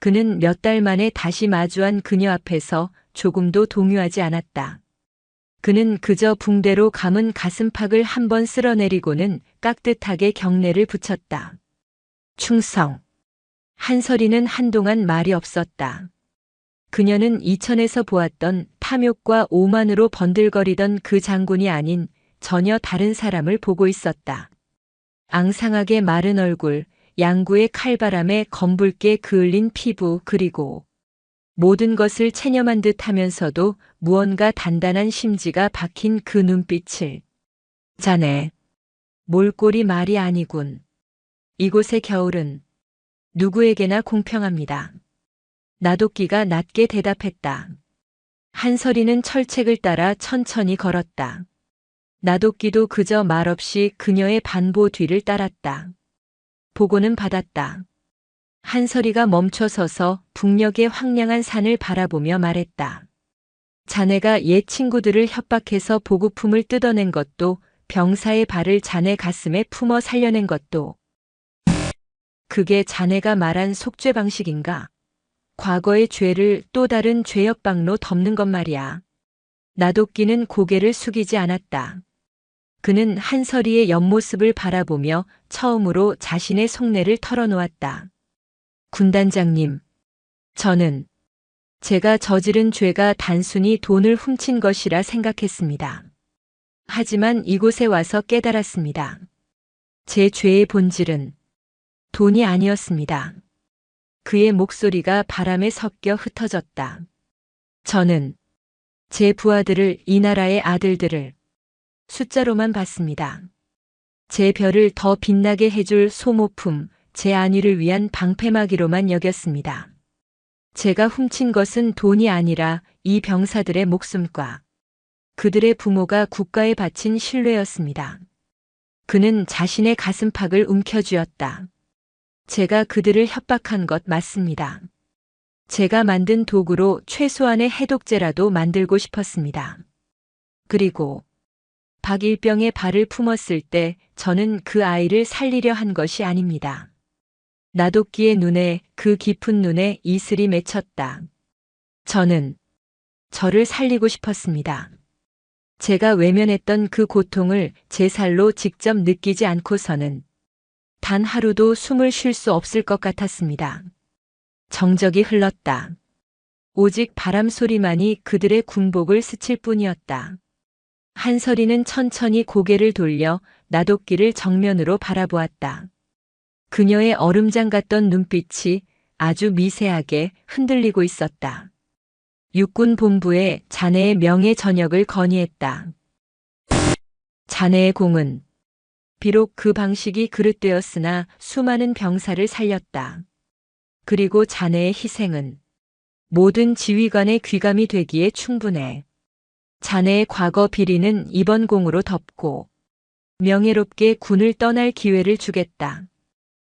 그는 몇 달 만에 다시 마주한 그녀 앞에서 조금도 동요하지 않았다. 그는 그저 붕대로 감은 가슴팍을 한번 쓸어내리고는 깍듯하게 경례를 붙였다. 충성. 한설이는 한동안 말이 없었다. 그녀는 이천에서 보았던 탐욕과 오만으로 번들거리던 그 장군이 아닌 전혀 다른 사람을 보고 있었다. 앙상하게 마른 얼굴, 양구의 칼바람에 검붉게 그을린 피부, 그리고 모든 것을 체념한 듯 하면서도 무언가 단단한 심지가 박힌 그 눈빛을. 자네, 몰골이 말이 아니군. 이곳의 겨울은 누구에게나 공평합니다. 나도끼가 낮게 대답했다. 한설이는 철책을 따라 천천히 걸었다. 나도끼도 그저 말없이 그녀의 반보 뒤를 따랐다. 보고는 받았다. 한설이가 멈춰서서 북녘의 황량한 산을 바라보며 말했다. 자네가 옛 친구들을 협박해서 보급품을 뜯어낸 것도, 병사의 발을 자네 가슴에 품어 살려낸 것도, 그게 자네가 말한 속죄 방식인가? 과거의 죄를 또 다른 죄역방로 덮는 것 말이야. 나도끼는 고개를 숙이지 않았다. 그는 한설이의 옆모습을 바라보며 처음으로 자신의 속내를 털어놓았다. 군단장님, 저는 제가 저지른 죄가 단순히 돈을 훔친 것이라 생각했습니다. 하지만 이곳에 와서 깨달았습니다. 제 죄의 본질은 돈이 아니었습니다. 그의 목소리가 바람에 섞여 흩어졌다. 저는 제 부하들을, 이 나라의 아들들을 숫자로만 봤습니다. 제 별을 더 빛나게 해줄 소모품, 제 안위를 위한 방패막이로만 여겼습니다. 제가 훔친 것은 돈이 아니라 이 병사들의 목숨과 그들의 부모가 국가에 바친 신뢰였습니다. 그는 자신의 가슴팍을 움켜쥐었다. 제가 그들을 협박한 것 맞습니다. 제가 만든 도구로 최소한의 해독제라도 만들고 싶었습니다. 그리고 박일병의 발을 품었을 때 저는 그 아이를 살리려 한 것이 아닙니다. 나도끼의 눈에, 그 깊은 눈에 이슬이 맺혔다. 저는 저를 살리고 싶었습니다. 제가 외면했던 그 고통을 제 살로 직접 느끼지 않고서는 단 하루도 숨을 쉴 수 없을 것 같았습니다. 정적이 흘렀다. 오직 바람 소리만이 그들의 군복을 스칠 뿐이었다. 한설이는 천천히 고개를 돌려 나돗길을 정면으로 바라보았다. 그녀의 얼음장 같던 눈빛이 아주 미세하게 흔들리고 있었다. 육군 본부에 자네의 명예 전역을 건의했다. 자네의 공은 비록 그 방식이 그릇되었으나 수많은 병사를 살렸다. 그리고 자네의 희생은 모든 지휘관의 귀감이 되기에 충분해. 자네의 과거 비리는 이번 공으로 덮고 명예롭게 군을 떠날 기회를 주겠다.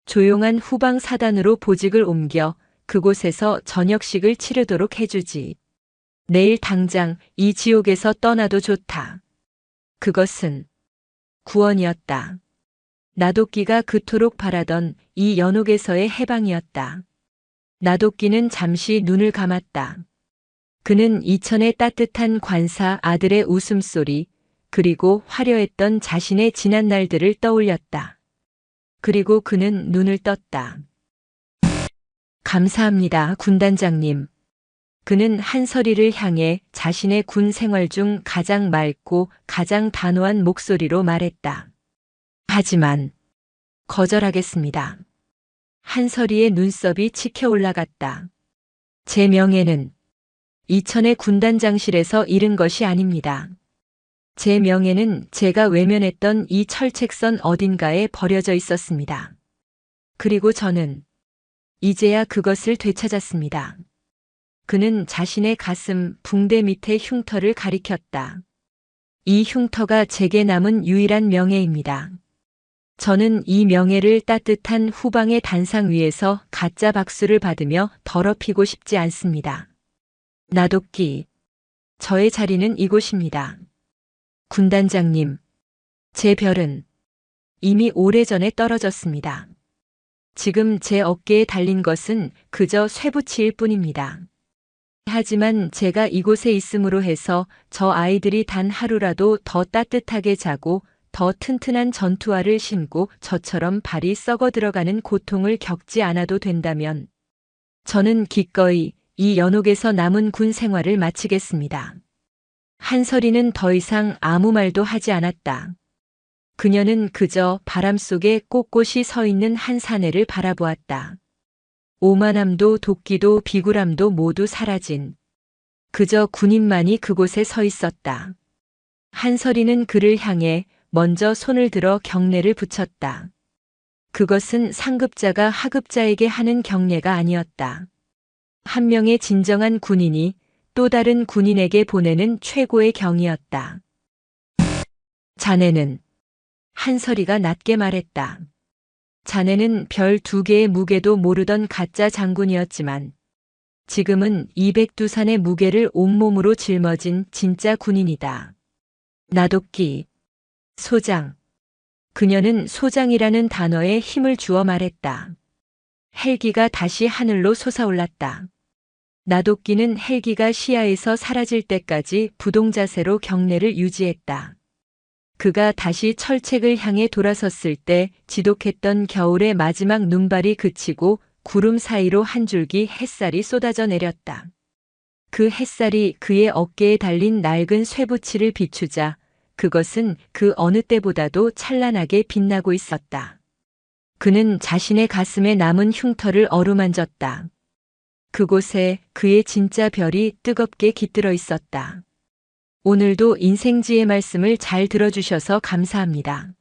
조용한 후방 사단으로 보직을 옮겨 그곳에서 저녁식을 치르도록 해주지. 내일 당장 이 지옥에서 떠나도 좋다. 그것은 구원이었다. 나돗기가 그토록 바라던 이 연옥에서의 해방이었다. 나돗기는 잠시 눈을 감았다. 그는 이천의 따뜻한 관사 아들의 웃음소리, 그리고 화려했던 자신의 지난 날들을 떠올렸다. 그리고 그는 눈을 떴다. 감사합니다, 군단장님. 그는 한설이를 향해 자신의 군 생활 중 가장 맑고 가장 단호한 목소리로 말했다. 하지만 거절하겠습니다. 한설이의 눈썹이 치켜 올라갔다. 제 명예는 이천의 군단장실에서 잃은 것이 아닙니다. 제 명예는 제가 외면했던 이 철책선 어딘가에 버려져 있었습니다. 그리고 저는 이제야 그것을 되찾았습니다. 그는 자신의 가슴 붕대 밑에 흉터를 가리켰다. 이 흉터가 제게 남은 유일한 명예입니다. 저는 이 명예를 따뜻한 후방의 단상 위에서 가짜 박수를 받으며 더럽히고 싶지 않습니다. 나돗기, 저의 자리는 이곳입니다. 군단장님, 제 별은 이미 오래전에 떨어졌습니다. 지금 제 어깨에 달린 것은 그저 쇠붙이일 뿐입니다. 하지만 제가 이곳에 있음으로 해서 저 아이들이 단 하루라도 더 따뜻하게 자고 더 튼튼한 전투화를 신고 저처럼 발이 썩어 들어가는 고통을 겪지 않아도 된다면 저는 기꺼이 이 연옥에서 남은 군 생활을 마치겠습니다. 한설이는 더 이상 아무 말도 하지 않았다. 그녀는 그저 바람 속에 꼿꼿이 서 있는 한 사내를 바라보았다. 오만함도 도끼도 비굴함도 모두 사라진 그저 군인만이 그곳에 서 있었다. 한설이는 그를 향해 먼저 손을 들어 경례를 붙였다. 그것은 상급자가 하급자에게 하는 경례가 아니었다. 한 명의 진정한 군인이 또 다른 군인에게 보내는 최고의 경이었다. 자네는, 한설이가 낮게 말했다. 자네는 별 2개의 무게도 모르던 가짜 장군이었지만 지금은 202산의 무게를 온몸으로 짊어진 진짜 군인이다. 나돗기, 소장. 그녀는 소장이라는 단어에 힘을 주어 말했다. 헬기가 다시 하늘로 솟아올랐다. 나돗기는 헬기가 시야에서 사라질 때까지 부동자세로 경례를 유지했다. 그가 다시 철책을 향해 돌아섰을 때 지독했던 겨울의 마지막 눈발이 그치고 구름 사이로 한 줄기 햇살이 쏟아져 내렸다. 그 햇살이 그의 어깨에 달린 낡은 쇠붙이를 비추자 그것은 그 어느 때보다도 찬란하게 빛나고 있었다. 그는 자신의 가슴에 남은 흉터를 어루만졌다. 그곳에 그의 진짜 별이 뜨겁게 깃들어 있었다. 오늘도 인생지의 말씀을 잘 들어주셔서 감사합니다.